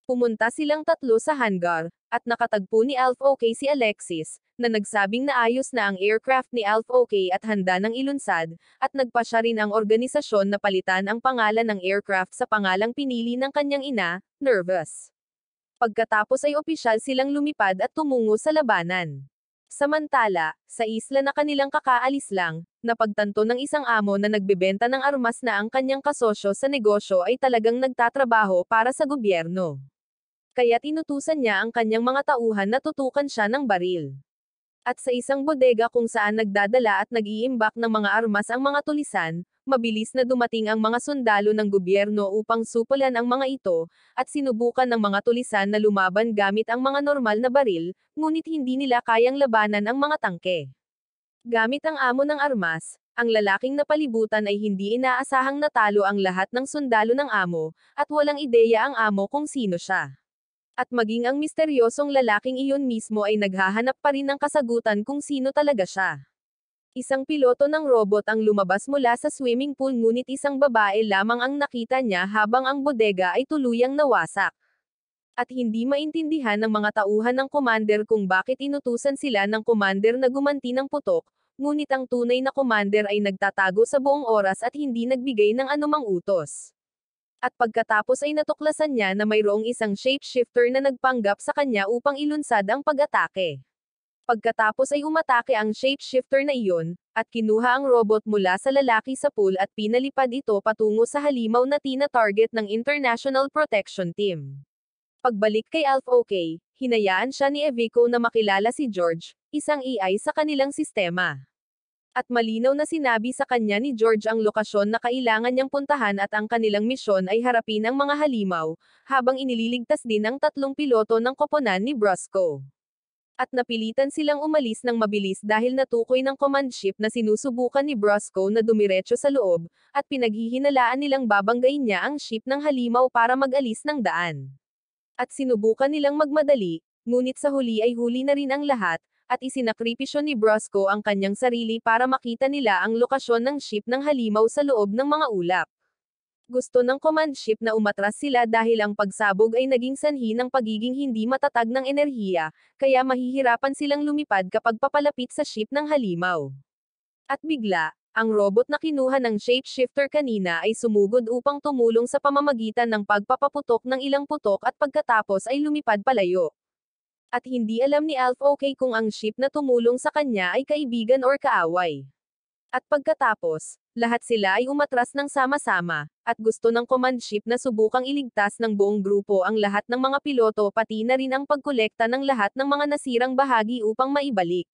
Pumunta silang tatlo sa hangar, at nakatagpo ni Alf OK si Alexis, na nagsabing naayos na ang aircraft ni Alf OK at handa ng ilunsad, at nagpa siya rin ang organisasyon na palitan ang pangalan ng aircraft sa pangalang pinili ng kanyang ina, Nervous. Pagkatapos ay opisyal silang lumipad at tumungo sa labanan. Samantala, sa isla na kanilang kakaalis lang, napagtanto ng isang amo na nagbebenta ng armas na ang kanyang kasosyo sa negosyo ay talagang nagtatrabaho para sa gobyerno. Kaya't inutusan niya ang kanyang mga tauhan na tutukan siya ng baril. At sa isang bodega kung saan nagdadala at nag-iimbak ng mga armas ang mga tulisan, mabilis na dumating ang mga sundalo ng gobyerno upang supulan ang mga ito, at sinubukan ng mga tulisan na lumaban gamit ang mga normal na baril, ngunit hindi nila kayang labanan ang mga tangke. Gamit ang amo ng armas, ang lalaking napalibutan ay hindi inaasahang natalo ang lahat ng sundalo ng amo, at walang ideya ang amo kung sino siya. At maging ang misteryosong lalaking iyon mismo ay naghahanap pa rin ng kasagutan kung sino talaga siya. Isang piloto ng robot ang lumabas mula sa swimming pool ngunit isang babae lamang ang nakita niya habang ang bodega ay tuluyang nawasak. At hindi maintindihan ng mga tauhan ng commander kung bakit inutusan sila ng commander na gumanti ng putok, ngunit ang tunay na commander ay nagtatago sa buong oras at hindi nagbigay ng anumang utos. At pagkatapos ay natuklasan niya na mayroong isang shapeshifter na nagpanggap sa kanya upang ilunsad ang pag-atake. Pagkatapos ay umatake ang shapeshifter na iyon, at kinuha ang robot mula sa lalaki sa pool at pinalipad ito patungo sa halimaw na tina-target ng International Protection Team. Pagbalik kay Alf OK, hinayaan siya ni Iveco na makilala si George, isang AI sa kanilang sistema. At malinaw na sinabi sa kanya ni George ang lokasyon na kailangan niyang puntahan at ang kanilang misyon ay harapin ang mga halimaw, habang inililigtas din ang tatlong piloto ng koponan ni Brosco. At napilitan silang umalis ng mabilis dahil natukoy ng command ship na sinusubukan ni Brosco na dumiretso sa loob, at pinaghihinalaan nilang babanggain niya ang ship ng halimaw para mag-alis ng daan. At sinubukan nilang magmadali, ngunit sa huli ay huli na rin ang lahat, at isinakripisyo ni Brosco ang kanyang sarili para makita nila ang lokasyon ng ship ng halimaw sa loob ng mga ulap. Gusto ng command ship na umatras sila dahil ang pagsabog ay naging sanhi ng pagiging hindi matatag ng enerhiya, kaya mahihirapan silang lumipad kapag papalapit sa ship ng halimaw. At bigla, ang robot na kinuha ng shapeshifter kanina ay sumugod upang tumulong sa pamamagitan ng pagpapaputok ng ilang putok at pagkatapos ay lumipad palayo. At hindi alam ni Alf OK kung ang ship na tumulong sa kanya ay kaibigan or kaaway. At pagkatapos, lahat sila ay umatras ng sama-sama, at gusto ng command ship na subukang iligtas ng buong grupo ang lahat ng mga piloto pati na rin ang pagkolekta ng lahat ng mga nasirang bahagi upang maibalik.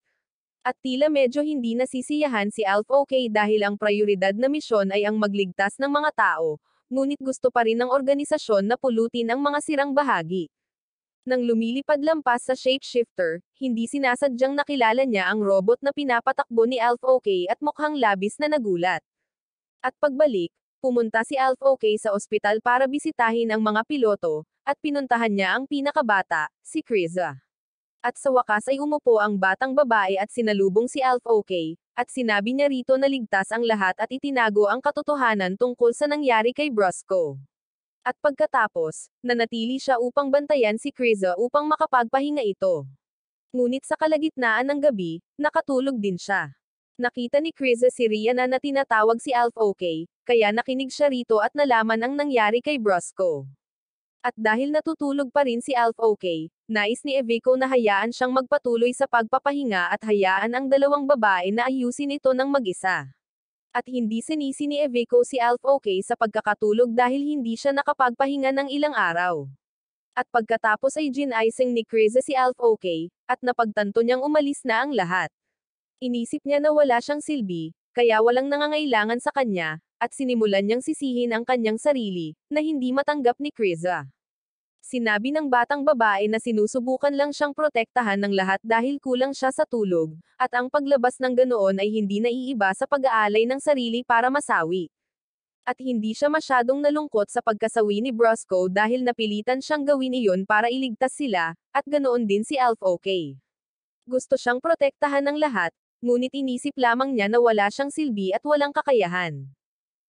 At tila medyo hindi nasisiyahan si Alf OK dahil ang prioridad na misyon ay ang magligtas ng mga tao, ngunit gusto pa rin ng organisasyon na pulutin ang mga sirang bahagi. Nang lumilipad lampas sa shapeshifter, hindi sinasadyang nakilala niya ang robot na pinapatakbo ni Alf OK at mukhang labis na nagulat. At pagbalik, Pumunta si Alf OK sa ospital para bisitahin ang mga piloto, at pinuntahan niya ang pinakabata, si Kriza. At sa wakas ay umupo ang batang babae at sinalubong si Alf OK, at sinabi niya rito na ligtas ang lahat at itinago ang katotohanan tungkol sa nangyari kay Brosco. At pagkatapos, nanatili siya upang bantayan si Kriza upang makapagpahinga ito. Ngunit sa kalagitnaan ng gabi, nakatulog din siya. Nakita ni Kriza si Rihanna na tinatawag si Alf OK, kaya nakinig siya rito at nalaman ang nangyari kay Brosco. At dahil natutulog pa rin si Alf OK, nais ni Eviko na hayaan siyang magpatuloy sa pagpapahinga at hayaan ang dalawang babae na ayusin ito ng mag-isa. At hindi sinisi ni Eviko si Alf OK sa pagkakatulog dahil hindi siya nakapagpahinga ng ilang araw. At pagkatapos ay ginaising ni Kriza si Alf OK, at napagtanto niyang umalis na ang lahat. Inisip niya na wala siyang silbi, kaya walang nangangailangan sa kanya, at sinimulan niyang sisihin ang kanyang sarili, na hindi matanggap ni Kriza. Sinabi ng batang babae na sinusubukan lang siyang protektahan ng lahat dahil kulang siya sa tulog, at ang paglabas ng ganoon ay hindi naiiba sa pag-aalay ng sarili para masawi. At hindi siya masyadong nalungkot sa pagkasawi ni Brosco dahil napilitan siyang gawin iyon para iligtas sila, at ganoon din si Alf OK. Gusto siyang protektahan ng lahat, ngunit inisip lamang niya na wala siyang silbi at walang kakayahan.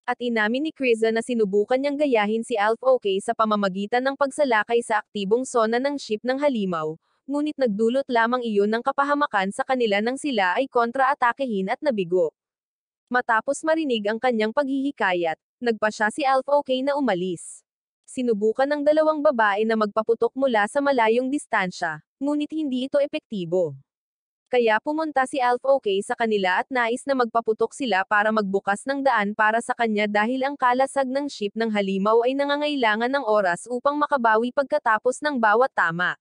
At inamin ni Kriza na sinubukan niyang gayahin si Alf OK sa pamamagitan ng pagsalakay sa aktibong sona ng ship ng halimaw, ngunit nagdulot lamang iyon ng kapahamakan sa kanila nang sila ay kontra-atakehin at nabigo. Matapos marinig ang kanyang paghihikayat, nagpa siya si Alf OK na umalis. Sinubukan ng dalawang babae na magpaputok mula sa malayong distansya, ngunit hindi ito epektibo. Kaya pumunta si Alf OK sa kanila at nais na magpaputok sila para magbukas ng daan para sa kanya dahil ang kalasag ng ship ng halimaw ay nangangailangan ng oras upang makabawi pagkatapos ng bawat tama.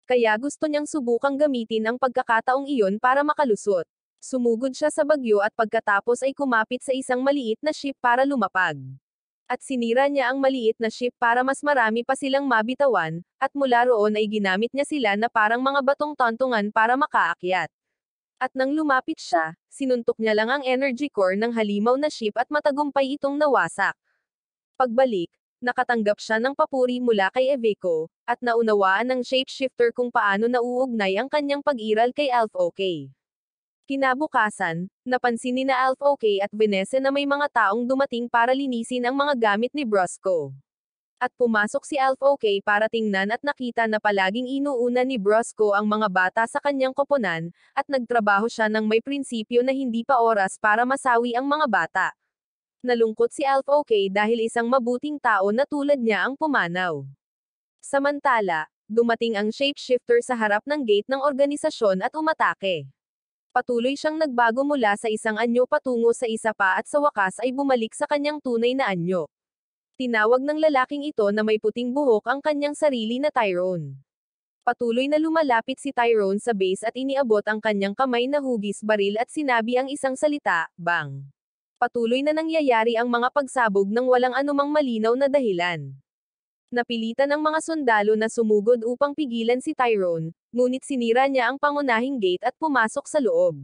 Kaya gusto niyang subukang gamitin ang pagkakataong iyon para makalusot. Sumugod siya sa bagyo at pagkatapos ay kumapit sa isang maliit na ship para lumapag. At sinira niya ang maliit na ship para mas marami pa silang mabitawan, at mula roon ay ginamit niya sila na parang mga batong tontungan para makaakyat. At nang lumapit siya, sinuntok niya lang ang energy core ng halimaw na ship at matagumpay itong nawasak. Pagbalik, nakatanggap siya ng papuri mula kay Eviko, at naunawaan ng shapeshifter kung paano nauugnay ang kanyang pag-iral kay Alf OK. Kinabukasan, napansin ni na Alf OK at Vanessa na may mga taong dumating para linisin ang mga gamit ni Brosco. At pumasok si Alf OK para tingnan at nakita na palaging inuuna ni Brosco ang mga bata sa kanyang koponan, at nagtrabaho siya ng may prinsipyo na hindi pa oras para masawi ang mga bata. Nalungkot si Alf OK dahil isang mabuting tao na tulad niya ang pumanaw. Samantala, dumating ang shapeshifter sa harap ng gate ng organisasyon at umatake. Patuloy siyang nagbago mula sa isang anyo patungo sa isa pa at sa wakas ay bumalik sa kanyang tunay na anyo. Tinawag ng lalaking ito na may puting buhok ang kanyang sarili na Tyrone. Patuloy na lumalapit si Tyrone sa base at iniabot ang kanyang kamay na hugis baril at sinabi ang isang salita, bang. Patuloy na nangyayari ang mga pagsabog ng walang anumang malinaw na dahilan. Napilitan ang mga sundalo na sumugod upang pigilan si Tyrone, ngunit sinira niya ang pangunahing gate at pumasok sa loob.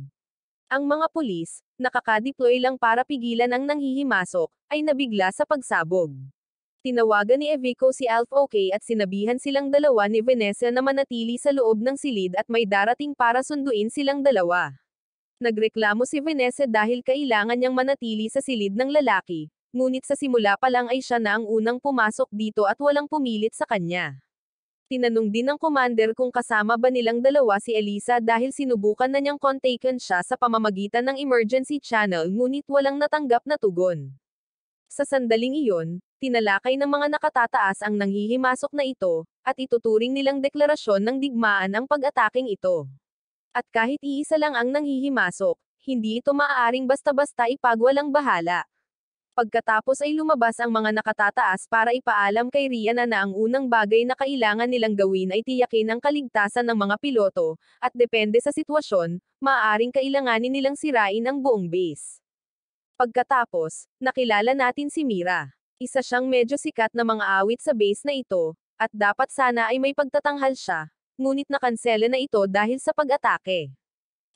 Ang mga pulis, nakaka-deploy lang para pigilan ang nanghihimasok, ay nabigla sa pagsabog. Tinawagan ni Eviko si Alf OK at sinabihan silang dalawa ni Vanessa na manatili sa loob ng silid at may darating para sunduin silang dalawa. Nagreklamo si Vanessa dahil kailangan niyang manatili sa silid ng lalaki, ngunit sa simula pa lang ay siya na ang unang pumasok dito at walang pumilit sa kanya. Tinanong din ng commander kung kasama ba nilang dalawa si Elisa dahil sinubukan na niyang kontakin siya sa pamamagitan ng emergency channel ngunit walang natanggap na tugon. Sa sandaling iyon, tinalakay ng mga nakatataas ang nanghihimasok na ito, at ituturing nilang deklarasyon ng digmaan ang pag-ataking ito. At kahit iisa lang ang nanghihimasok, hindi ito maaaring basta-basta ipagwalang bahala. Pagkatapos ay lumabas ang mga nakatataas para ipaalam kay Rihanna na ang unang bagay na kailangan nilang gawin ay tiyakin ang kaligtasan ng mga piloto, at depende sa sitwasyon, maaaring kailanganin nilang sirain ang buong base. Pagkatapos, nakilala natin si Mira. Isa siyang medyo sikat na mga awit sa base na ito, at dapat sana ay may pagtatanghal siya, ngunit nakansela na ito dahil sa pag-atake.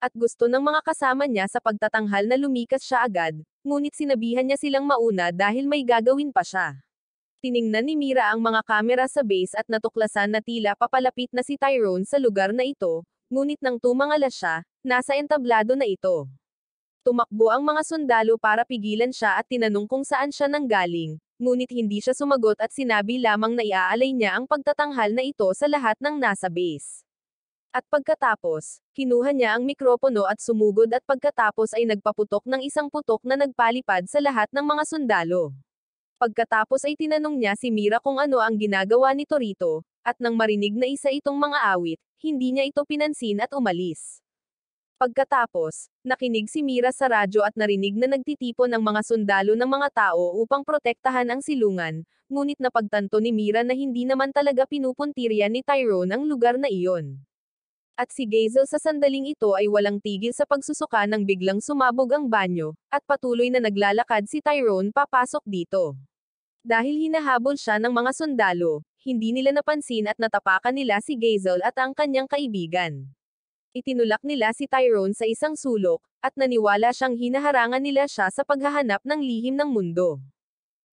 At gusto ng mga kasama niya sa pagtatanghal na lumikas siya agad, ngunit sinabihan niya silang mauna dahil may gagawin pa siya. Tiningnan ni Mira ang mga kamera sa base at natuklasan na tila papalapit na si Tyrone sa lugar na ito, ngunit nang tumangala siya, nasa entablado na ito. Tumakbo ang mga sundalo para pigilan siya at tinanong kung saan siya nanggaling, ngunit hindi siya sumagot at sinabi lamang na iaalay niya ang pagtatanghal na ito sa lahat ng nasa base. At pagkatapos, kinuha niya ang mikropono at sumugod at pagkatapos ay nagpaputok ng isang putok na nagpalipad sa lahat ng mga sundalo. Pagkatapos ay tinanong niya si Mira kung ano ang ginagawa nito rito, at nang marinig na isa itong mga awit, hindi niya ito pinansin at umalis. Pagkatapos, nakinig si Mira sa radyo at narinig na nagtitipon ang mga sundalo ng mga tao upang protektahan ang silungan, ngunit napagtanto ni Mira na hindi naman talaga pinupuntirya ni Tyrone ang lugar na iyon. At si Gazel sa sandaling ito ay walang tigil sa pagsusuka nang biglang sumabog ang banyo, at patuloy na naglalakad si Tyrone papasok dito. Dahil hinahabol siya ng mga sundalo, hindi nila napansin at natapakan nila si Gazel at ang kanyang kaibigan. Itinulak nila si Tyrone sa isang sulok, at naniwala siyang hinaharangan nila siya sa paghahanap ng lihim ng mundo.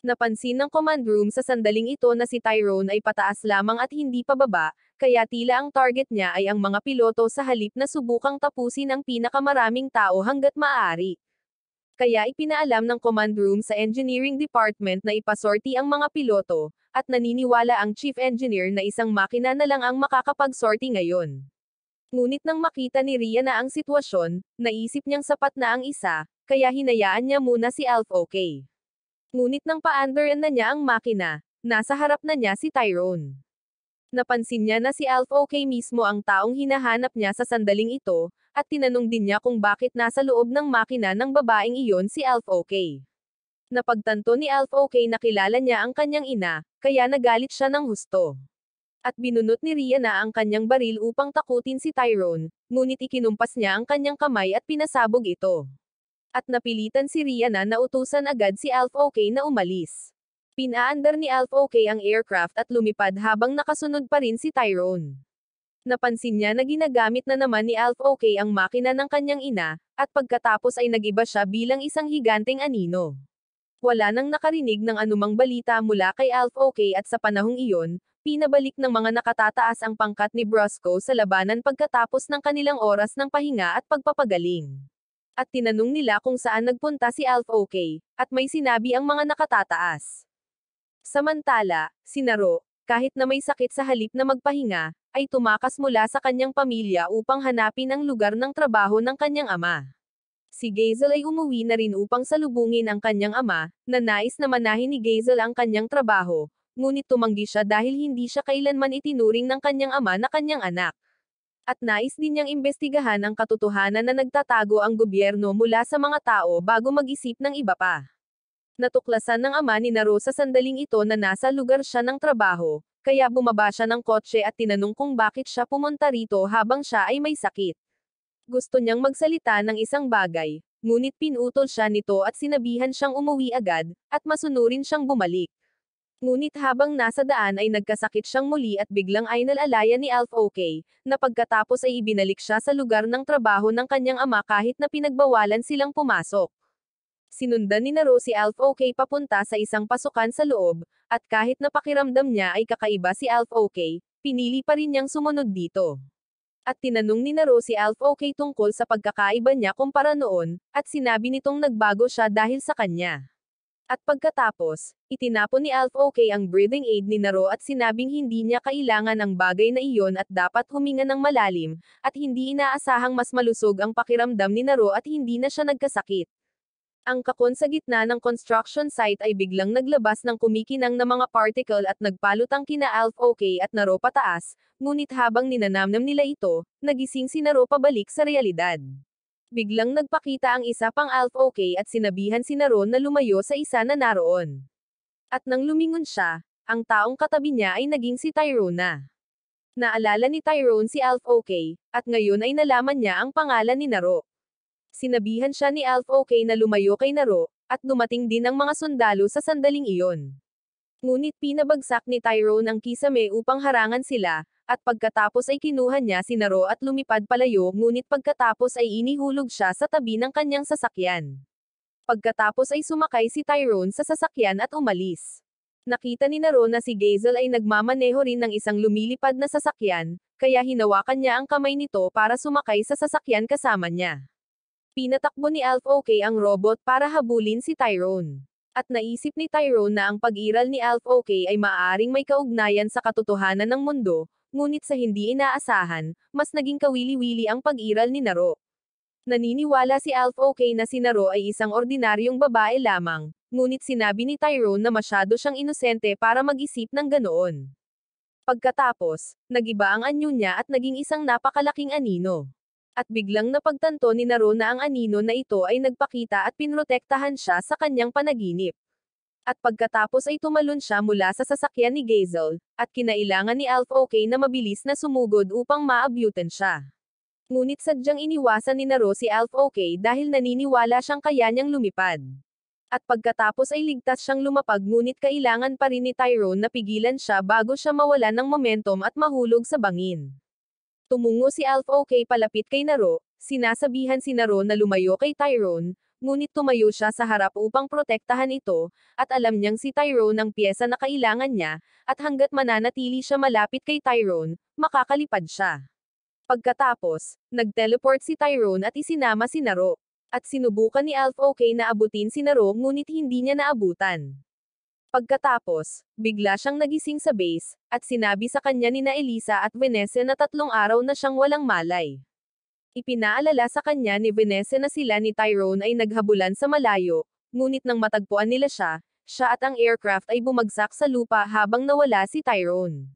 Napansin ng command room sa sandaling ito na si Tyrone ay pataas lamang at hindi pababa, kaya tila ang target niya ay ang mga piloto sa halip na subukang tapusin ang pinakamaraming tao hanggat maaari. Kaya ipinaalam ng command room sa engineering department na ipasorti ang mga piloto, at naniniwala ang chief engineer na isang makina na lang ang makakapagsorti ngayon. Ngunit nang makita ni Rhea na ang sitwasyon, naisip niyang sapat na ang isa, kaya hinayaan niya muna si Alf OK. Ngunit nang paandaran na niya ang makina, nasa harap na niya si Tyrone. Napansin niya na si Alf OK mismo ang taong hinahanap niya sa sandaling ito, at tinanong din niya kung bakit nasa loob ng makina ng babaeng iyon si Alf OK. Napagtanto ni Alf OK na kilala niya ang kanyang ina, kaya nagalit siya ng husto. At binunot ni Rhea na ang kanyang baril upang takutin si Tyrone, ngunit ikinumpas niya ang kanyang kamay at pinasabog ito. At napilitan si Rhea na nautusan agad si Alf OK na umalis. Pinaandar ni Alf OK ang aircraft at lumipad habang nakasunod pa rin si Tyrone. Napansin niya na ginagamit na naman ni Alf OK ang makina ng kanyang ina, at pagkatapos ay nagiba siya bilang isang higanteng anino. Wala nang nakarinig ng anumang balita mula kay Alf OK at sa panahong iyon, pinabalik ng mga nakatataas ang pangkat ni Brosco sa labanan pagkatapos ng kanilang oras ng pahinga at pagpapagaling. At tinanong nila kung saan nagpunta si Alf OK, at may sinabi ang mga nakatataas. Samantala, si Naro, kahit na may sakit sa halip na magpahinga, ay tumakas mula sa kanyang pamilya upang hanapin ang lugar ng trabaho ng kanyang ama. Si Gazel ay umuwi na rin upang salubungin ang kanyang ama, na nais na manahin ni Gazel ang kanyang trabaho, ngunit tumanggi siya dahil hindi siya kailanman itinuring ng kanyang ama na kanyang anak. At nais din niyang imbestigahan ang katotohanan na nagtatago ang gobyerno mula sa mga tao bago mag-isip ng iba pa. Natuklasan ng ama ni Naro sa sandaling ito na nasa lugar siya ng trabaho, kaya bumaba siya ng kotse at tinanong kung bakit siya pumunta rito habang siya ay may sakit. Gusto niyang magsalita ng isang bagay, ngunit pinutol siya nito at sinabihan siyang umuwi agad, at masunurin siyang bumalik. Ngunit habang nasa daan ay nagkasakit siyang muli at biglang ay nalalayan ni Alf OK, na pagkatapos ay ibinalik siya sa lugar ng trabaho ng kanyang ama kahit na pinagbawalan silang pumasok. Sinundan ni Naro si Alf OK papunta sa isang pasukan sa loob, at kahit na pakiramdam niya ay kakaiba si Alf OK, pinili pa rin niyang sumunod dito. At tinanong ni Naro si Alf OK tungkol sa pagkakaiba niya kumpara noon, at sinabi nitong nagbago siya dahil sa kanya. At pagkatapos, itinapon ni Alf OK ang breathing aid ni Naro at sinabing hindi niya kailangan ang bagay na iyon at dapat huminga ng malalim, at hindi inaasahang mas malusog ang pakiramdam ni Naro at hindi na siya nagkasakit. Ang kakon sa gitna ng construction site ay biglang naglabas ng kumikinang na mga particle at nagpalutang kina Alf OK at Naro pataas, ngunit habang ninanamnam nila ito, nagising si Naro pabalik sa realidad. Biglang nagpakita ang isa pang Alf OK at sinabihan si Naro na lumayo sa isa na naroon. At nang lumingon siya, ang taong katabi niya ay naging si Tyrone na. Naalala ni Tyrone si Alf OK, at ngayon ay nalaman niya ang pangalan ni Naro. Sinabihan siya ni Alf OK na lumayo kay Naro, at dumating din ang mga sundalo sa sandaling iyon. Ngunit pinabagsak ni Tyrone ang kisame upang harangan sila, at pagkatapos ay kinuha niya si Naro at lumipad palayo ngunit pagkatapos ay inihulog siya sa tabi ng kanyang sasakyan. Pagkatapos ay sumakay si Tyrone sa sasakyan at umalis. Nakita ni Naro na si Gazel ay nagmamaneho rin ng isang lumilipad na sasakyan, kaya hinawakan niya ang kamay nito para sumakay sa sasakyan kasama niya. Pinatakbo ni Alf OK ang robot para habulin si Tyrone. At naisip ni Tyrone na ang pag-iral ni Alf OK ay maaaring may kaugnayan sa katotohanan ng mundo, ngunit sa hindi inaasahan, mas naging kawili-wili ang pag-iral ni Naro. Naniniwala si Alf OK na si Naro ay isang ordinaryong babae lamang, ngunit sinabi ni Tyrone na masyado siyang inosente para mag-isip ng ganoon. Pagkatapos, nagiba ang anyo niya at naging isang napakalaking anino. At biglang napagtanto ni Naro na ang anino na ito ay nagpakita at pinrotektahan siya sa kanyang panaginip. At pagkatapos ay tumalon siya mula sa sasakyan ni Gazel, at kinailangan ni Alf OK na mabilis na sumugod upang maabutan siya. Ngunit sadyang iniwasan ni Naro si Alf OK dahil naniniwala siyang kaya niyang lumipad. At pagkatapos ay ligtas siyang lumapag ngunit kailangan pa rin ni Tyrone na pigilan siya bago siya mawalan ng momentum at mahulog sa bangin. Tumungo si Alf OK palapit kay Naro, sinasabihan si Naro na lumayo kay Tyrone, ngunit tumayo siya sa harap upang protektahan ito, at alam niyang si Tyrone ang piyesa na kailangan niya, at hanggat mananatili siya malapit kay Tyrone, makakalipad siya. Pagkatapos, nag-teleport si Tyrone at isinama si Naro. At sinubukan ni Alf OK na abutin si Naro ngunit hindi niya naabutan. Pagkatapos, bigla siyang nagising sa base, at sinabi sa kanya ni na Elisa at Vanessa na 3 araw na siyang walang malay. Ipinaalala sa kanya ni Vanessa na sila ni Tyrone ay naghabulan sa malayo, ngunit nang matagpuan nila siya at ang aircraft ay bumagsak sa lupa habang nawala si Tyrone.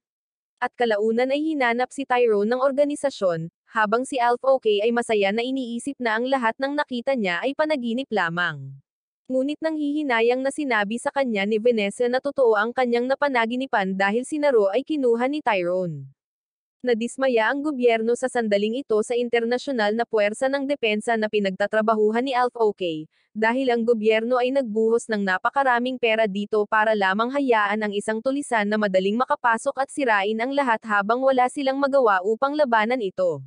At kalaunan ay hinanap si Tyrone ng organisasyon, habang si Alf OK ay masaya na iniisip na ang lahat ng nakita niya ay panaginip lamang. Ngunit nanghihinayang na sinabi sa kanya ni Vanessa na totoo ang kanyang napanaginipan dahil si Naro ay kinuha ni Tyrone. Nadismaya ang gobyerno sa sandaling ito sa internasyonal na puwersa ng depensa na pinagtatrabahuhan ni Alf OK, dahil ang gobyerno ay nagbuhos ng napakaraming pera dito para lamang hayaan ang isang tulisan na madaling makapasok at sirain ang lahat habang wala silang magawa upang labanan ito.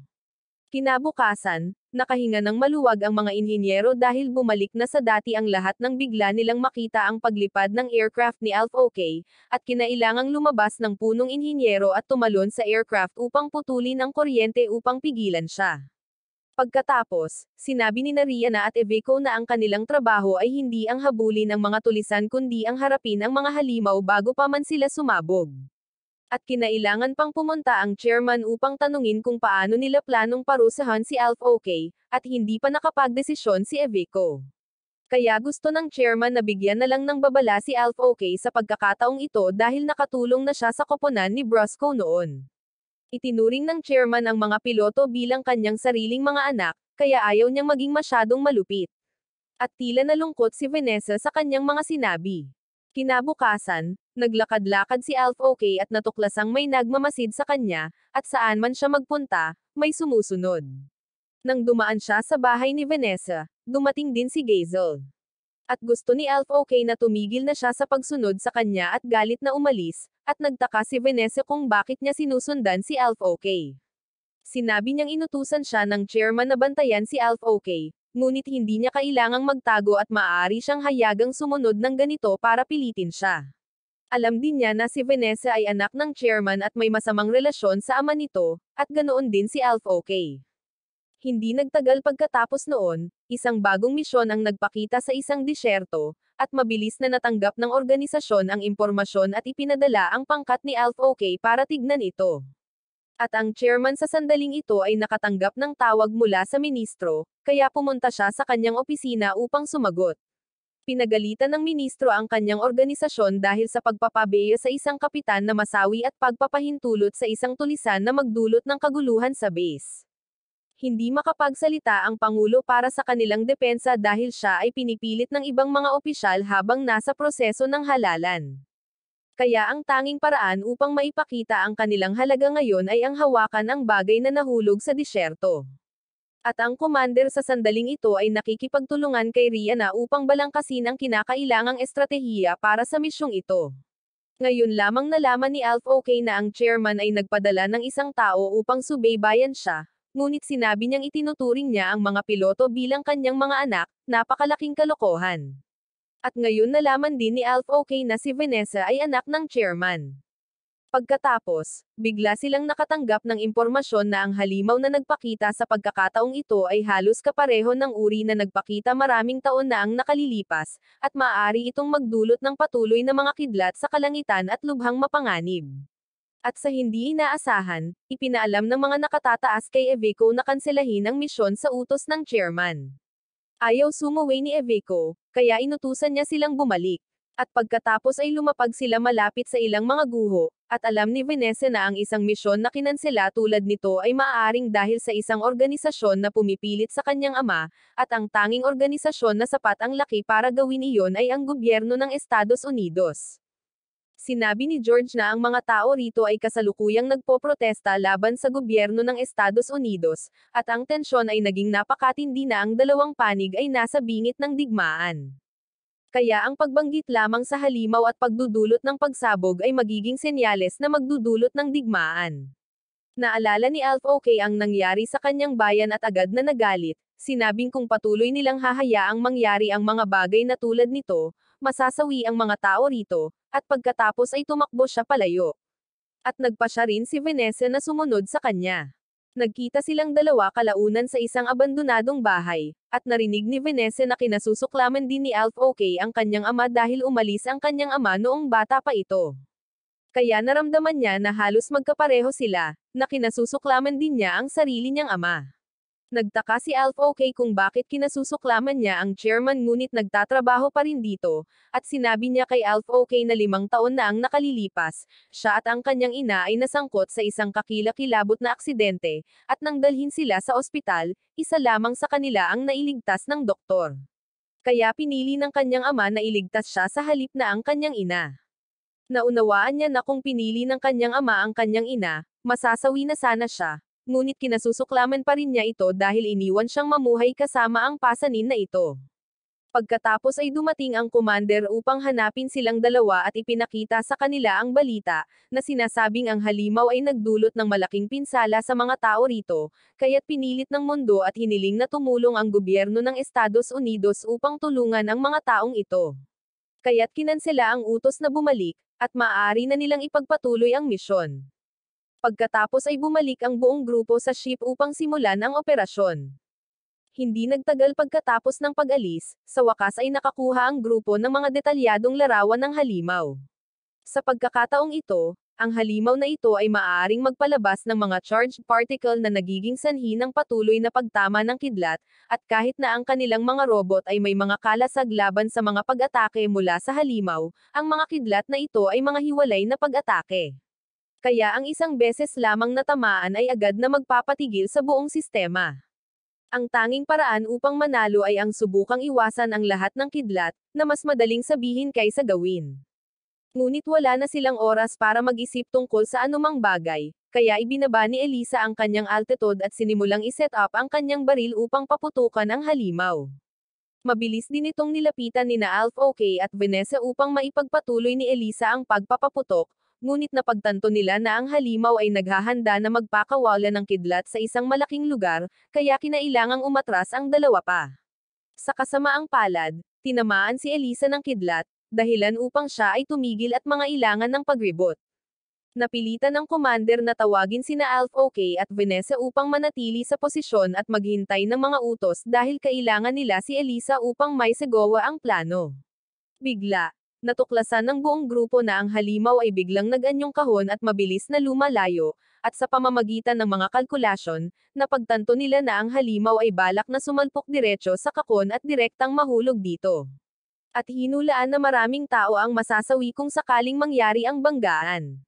Kinabukasan, nakahinga ng maluwag ang mga inhinyero dahil bumalik na sa dati ang lahat nang bigla nilang makita ang paglipad ng aircraft ni Alf OK, at kinailangang lumabas ng punong inhinyero at tumalon sa aircraft upang putulin ang kuryente upang pigilan siya. Pagkatapos, sinabi ni Rihanna at Eviko na ang kanilang trabaho ay hindi ang habulin ang mga tulisan kundi ang harapin ang mga halimaw bago pa man sila sumabog. At kinailangan pang pumunta ang chairman upang tanungin kung paano nila planong parusahan si Alf OK, at hindi pa nakapagdesisyon si Eviko. Kaya gusto ng chairman na bigyan na lang ng babala si Alf OK sa pagkakataong ito dahil nakatulong na siya sa koponan ni Brosco noon. Itinuring ng chairman ang mga piloto bilang kanyang sariling mga anak, kaya ayaw niyang maging masyadong malupit. At tila nalungkot si Vanessa sa kanyang mga sinabi. Kinabukasan, naglakad-lakad si Alf OK at natuklasang may nagmamasid sa kanya, at saan man siya magpunta, may sumusunod. Nang dumaan siya sa bahay ni Vanessa, dumating din si Gazel. At gusto ni Alf OK na tumigil na siya sa pagsunod sa kanya at galit na umalis, at nagtaka si Vanessa kung bakit niya sinusundan si Alf OK. Sinabi niyang inutusan siya ng chairman na bantayan si Alf OK, ngunit hindi niya kailangang magtago at maaari siyang hayagang sumunod ng ganito para pilitin siya. Alam din niya na si Vanessa ay anak ng chairman at may masamang relasyon sa ama nito, at ganoon din si Alf OK. Hindi nagtagal pagkatapos noon, isang bagong misyon ang nagpakita sa isang disyerto, at mabilis na natanggap ng organisasyon ang impormasyon at ipinadala ang pangkat ni Alf OK para tignan ito. At ang chairman sa sandaling ito ay nakatanggap ng tawag mula sa ministro, kaya pumunta siya sa kanyang opisina upang sumagot. Pinagalitan ng ministro ang kanyang organisasyon dahil sa pagpapabeya sa isang kapitan na masawi at pagpapahintulot sa isang tulisan na magdulot ng kaguluhan sa base. Hindi makapagsalita ang Pangulo para sa kanilang depensa dahil siya ay pinipilit ng ibang mga opisyal habang nasa proseso ng halalan. Kaya ang tanging paraan upang maipakita ang kanilang halaga ngayon ay ang hawakan ang bagay na nahulog sa disyerto. At ang commander sa sandaling ito ay nakikipagtulungan kay Rihanna upang balangkasin ang kinakailangang estratehiya para sa misyong ito. Ngayon lamang nalaman ni Alf OK na ang chairman ay nagpadala ng isang tao upang subaybayan siya, Ngunit sinabi niyang itinuturing niya ang mga piloto bilang kanyang mga anak, napakalaking kalokohan. At ngayon nalaman din ni Alf OK na si Vanessa ay anak ng chairman. Pagkatapos, bigla silang nakatanggap ng impormasyon na ang halimaw na nagpakita sa pagkakataong ito ay halos kapareho ng uri na nagpakita maraming taon na ang nakalilipas, at maaari itong magdulot ng patuloy na mga kidlat sa kalangitan at lubhang mapanganib. At sa hindi inaasahan, ipinaalam ng mga nakatataas kay Iveco na kanselahin ang misyon sa utos ng chairman. Ayaw sumuway ni Iveco, kaya inutusan niya silang bumalik. At pagkatapos ay lumapag sila malapit sa ilang mga guho, at alam ni Vanessa na ang isang misyon na kinansela tulad nito ay maaaring dahil sa isang organisasyon na pumipilit sa kanyang ama, at ang tanging organisasyon na sapat ang laki para gawin iyon ay ang gobyerno ng Estados Unidos. Sinabi ni George na ang mga tao rito ay kasalukuyang nagpoprotesta laban sa gobyerno ng Estados Unidos, at ang tensyon ay naging napakatindi na ang dalawang panig ay nasa bingit ng digmaan. Kaya ang pagbanggit lamang sa halimaw at pagdudulot ng pagsabog ay magiging senyales na magdudulot ng digmaan. Naalala ni Alf OK ang nangyari sa kanyang bayan at agad na nagalit, sinabing kung patuloy nilang hahayaang mangyari ang mga bagay na tulad nito, masasawi ang mga tao rito, at pagkatapos ay tumakbo siya palayo. At nagpa siya rin si Vanessa na sumunod sa kanya. Nagkita silang dalawa kalaunan sa isang abandonadong bahay, at narinig ni Vanessa na kinasusuklaman din ni Alf OK ang kanyang ama dahil umalis ang kanyang ama noong bata pa ito. Kaya naramdaman niya na halos magkapareho sila, na kinasusuklaman din niya ang sarili niyang ama. Nagtaka si Alf OK kung bakit kinasusuklaman niya ang chairman ngunit nagtatrabaho pa rin dito, at sinabi niya kay Alf OK na 5 taon na ang nakalilipas, siya at ang kanyang ina ay nasangkot sa isang kakilakilabot na aksidente, at nang dalhin sila sa ospital, isa lamang sa kanila ang nailigtas ng doktor. Kaya pinili ng kanyang ama na iligtas siya sa halip na ang kanyang ina. Naunawaan niya na kung pinili ng kanyang ama ang kanyang ina, masasawi na sana siya. Ngunit kinasusuklaman pa rin niya ito dahil iniwan siyang mamuhay kasama ang pasanin na ito. Pagkatapos ay dumating ang commander upang hanapin silang dalawa at ipinakita sa kanila ang balita, na sinasabing ang halimaw ay nagdulot ng malaking pinsala sa mga tao rito, kaya't pinilit ng mundo at hiniling na tumulong ang gobyerno ng Estados Unidos upang tulungan ang mga taong ito. Kaya't kinansela ang utos na bumalik, at maaari na nilang ipagpatuloy ang misyon. Pagkatapos ay bumalik ang buong grupo sa ship upang simulan ang operasyon. Hindi nagtagal pagkatapos ng pag-alis, sa wakas ay nakakuha ang grupo ng mga detalyadong larawan ng halimaw. Sa pagkakataong ito, ang halimaw na ito ay maaaring magpalabas ng mga charged particle na nagiging sanhi ng patuloy na pagtama ng kidlat, at kahit na ang kanilang mga robot ay may mga kalasag laban sa mga pag-atake mula sa halimaw, ang mga kidlat na ito ay mga hiwalay na pag-atake. Kaya ang isang beses lamang natamaan ay agad na magpapatigil sa buong sistema. Ang tanging paraan upang manalo ay ang subukang iwasan ang lahat ng kidlat, na mas madaling sabihin kaysa gawin. Ngunit wala na silang oras para mag-isip tungkol sa anumang bagay, kaya ibinaba ni Elisa ang kanyang altitude at sinimulang iset up ang kanyang baril upang paputukan ang halimaw. Mabilis din itong nilapitan ni Alf OK at Vanessa upang maipagpatuloy ni Elisa ang pagpapaputok, ngunit napagtanto nila na ang halimaw ay naghahanda na magpakawala ng kidlat sa isang malaking lugar, kaya kinailangang umatras ang dalawa pa. Sa kasamaang palad, tinamaan si Elisa ng kidlat, dahilan upang siya ay tumigil at mangailangan ng pagribot. Napilitan ng commander na tawagin sina Alf OK at Vanessa upang manatili sa posisyon at maghintay ng mga utos dahil kailangan nila si Elisa upang may sagawa ang plano. Bigla, natuklasan ng buong grupo na ang halimaw ay biglang nag-anyong kahon at mabilis na lumalayo, at sa pamamagitan ng mga kalkulasyon, napagtanto nila na ang halimaw ay balak na sumalpok diretso sa kakon at direktang mahulog dito. At hinulaan na maraming tao ang masasawi kung sakaling mangyari ang banggaan.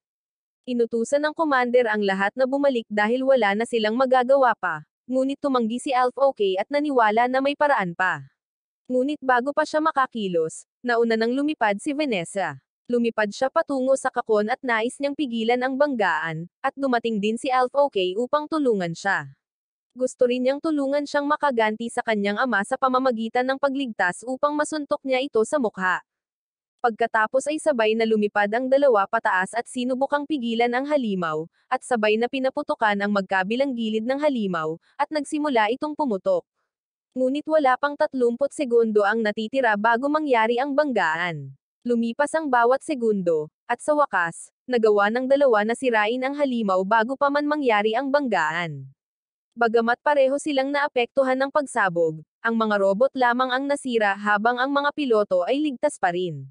Inutusan ng commander ang lahat na bumalik dahil wala na silang magagawa pa, ngunit tumanggi si Alf OK at naniwala na may paraan pa. Ngunit bago pa siya makakilos, nauna nang lumipad si Vanessa. Lumipad siya patungo sa kakon at nais niyang pigilan ang banggaan, at dumating din si Alf OK upang tulungan siya. Gusto rin niyang tulungan siyang makaganti sa kanyang ama sa pamamagitan ng pagligtas upang masuntok niya ito sa mukha. Pagkatapos ay sabay na lumipad ang dalawa pataas at sinubukang pigilan ang halimaw, at sabay na pinaputukan ang magkabilang gilid ng halimaw, at nagsimula itong pumutok. Ngunit wala pang 30 segundo ang natitira bago mangyari ang banggaan. Lumipas ang bawat segundo, at sa wakas, nagawa ng dalawa na sirain ang halimaw bago pa man mangyari ang banggaan. Bagamat pareho silang naapektuhan ng pagsabog, ang mga robot lamang ang nasira habang ang mga piloto ay ligtas pa rin.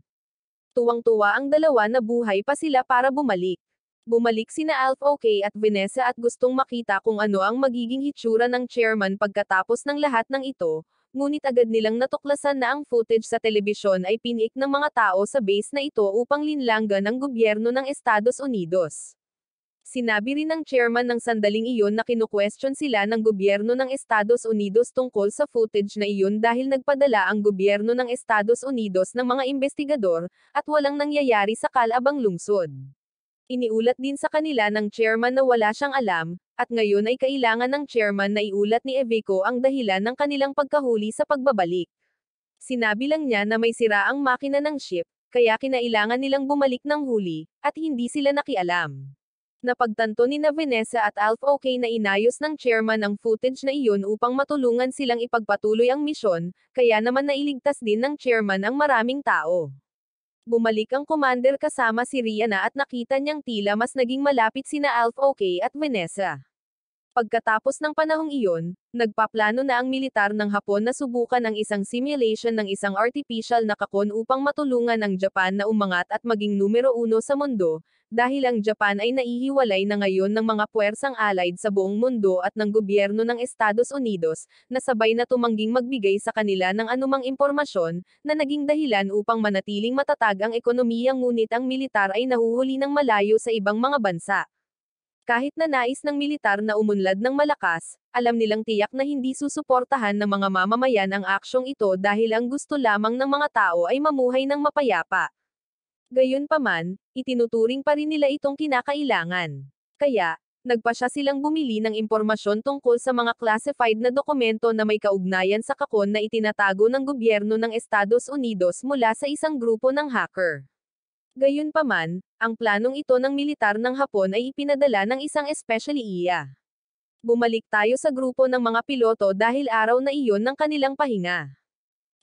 Tuwang-tuwa ang dalawa na buhay pa sila para bumalik. Bumalik sina Alf OK at Vanessa at gustong makita kung ano ang magiging hitsura ng chairman pagkatapos ng lahat ng ito, ngunit agad nilang natuklasan na ang footage sa telebisyon ay piniik ng mga tao sa base na ito upang linlanggan ng gobyerno ng Estados Unidos. Sinabi rin ng chairman ng sandaling iyon na kinu-question sila ng gobyerno ng Estados Unidos tungkol sa footage na iyon dahil nagpadala ang gobyerno ng Estados Unidos ng mga investigador, at walang nangyayari sa Calabang lungsod. Iniulat din sa kanila ng chairman na wala siyang alam, at ngayon ay kailangan ng chairman na iulat ni Eveco ang dahilan ng kanilang pagkahuli sa pagbabalik. Sinabi lang niya na may sira ang makina ng ship, kaya kinailangan nilang bumalik ng huli, at hindi sila nakialam. Napagtanto ni Vanessa at Alf OK na inayos ng chairman ang footage na iyon upang matulungan silang ipagpatuloy ang misyon, kaya naman nailigtas din ng chairman ang maraming tao. Bumalik ang commander kasama si Rihanna at nakita niyang tila mas naging malapit sina Alf OK at Vanessa. Pagkatapos ng panahong iyon, nagpaplano na ang militar ng Hapon na subukan ang isang simulation ng isang artificial na kakon upang matulungan ang Japan na umangat at maging numero 1 sa mundo, dahil ang Japan ay naihiwalay na ngayon ng mga puwersang allied sa buong mundo at ng gobyerno ng Estados Unidos, na sabay na tumangging magbigay sa kanila ng anumang impormasyon, na naging dahilan upang manatiling matatag ang ekonomiya ngunit ang militar ay nahuhuli ng malayo sa ibang mga bansa. Kahit na nais ng militar na umunlad ng malakas, alam nilang tiyak na hindi susuportahan ng mga mamamayan ang aksyong ito dahil ang gusto lamang ng mga tao ay mamuhay ng mapayapa. Gayunpaman, itinuturing pa rin nila itong kinakailangan. Kaya, nagpasya silang bumili ng impormasyon tungkol sa mga classified na dokumento na may kaugnayan sa kakon na itinatago ng gobyerno ng Estados Unidos mula sa isang grupo ng hacker. Gayunpaman, ang planong ito ng militar ng Hapon ay ipinadala ng isang espesyaliya. Bumalik tayo sa grupo ng mga piloto dahil araw na iyon ng kanilang pahinga.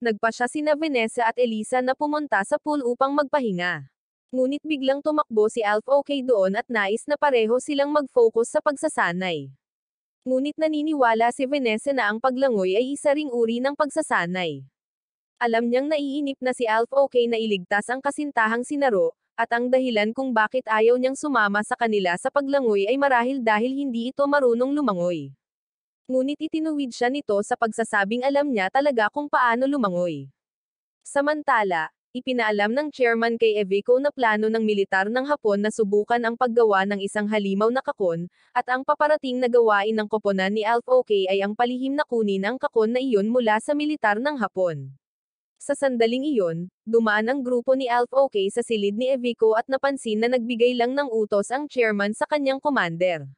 Nagpasya sina Vanessa at Elisa na pumunta sa pool upang magpahinga. Ngunit biglang tumakbo si Alf OK doon at nais na pareho silang mag-focus sa pagsasanay. Ngunit naniniwala si Vanessa na ang paglangoy ay isa ring uri ng pagsasanay. Alam niyang naiinip na si Alf OK na iligtas ang kasintahang si Naro, at ang dahilan kung bakit ayaw niyang sumama sa kanila sa paglangoy ay marahil dahil hindi ito marunong lumangoy. Ngunit itinuwid siya nito sa pagsasabing alam niya talaga kung paano lumangoy. Samantala, ipinaalam ng chairman kay Eveco na plano ng militar ng Hapon na subukan ang paggawa ng isang halimaw na kakon, at ang paparating na gawain ng koponan ni Alf OK ay ang palihim na kunin ang kakon na iyon mula sa militar ng Hapon. Sa sandaling iyon, dumaan ang grupo ni Alf OK sa silid ni Eveco at napansin na nagbigay lang ng utos ang chairman sa kanyang commander.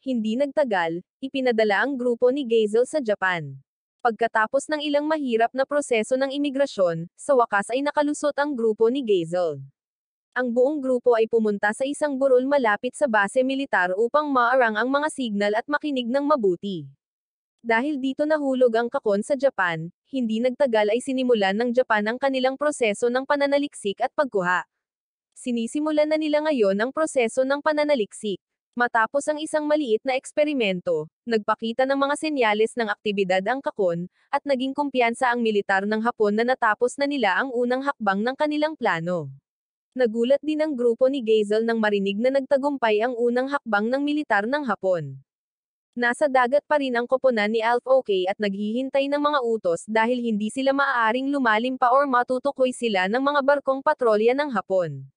Hindi nagtagal, ipinadala ang grupo ni Gazel sa Japan. Pagkatapos ng ilang mahirap na proseso ng imigrasyon, sa wakas ay nakalusot ang grupo ni Gazel. Ang buong grupo ay pumunta sa isang burol malapit sa base militar upang maarang ang mga signal at makinig ng mabuti. Dahil dito nahulog ang kakon sa Japan, hindi nagtagal ay sinimulan ng Japan ang kanilang proseso ng pananaliksik at pagkuha. Sinisimulan na nila ngayon ang proseso ng pananaliksik. Matapos ang isang maliit na eksperimento, nagpakita ng mga senyales ng aktibidad ang kakon, at naging kumpiyansa ang militar ng Hapon na natapos na nila ang unang hakbang ng kanilang plano. Nagulat din ang grupo ni Gazel nang marinig na nagtagumpay ang unang hakbang ng militar ng Hapon. Nasa dagat pa rin ang koponan ni Alf OK at naghihintay ng mga utos dahil hindi sila maaaring lumalim pa or matutukoy sila ng mga barkong patrolya ng Hapon.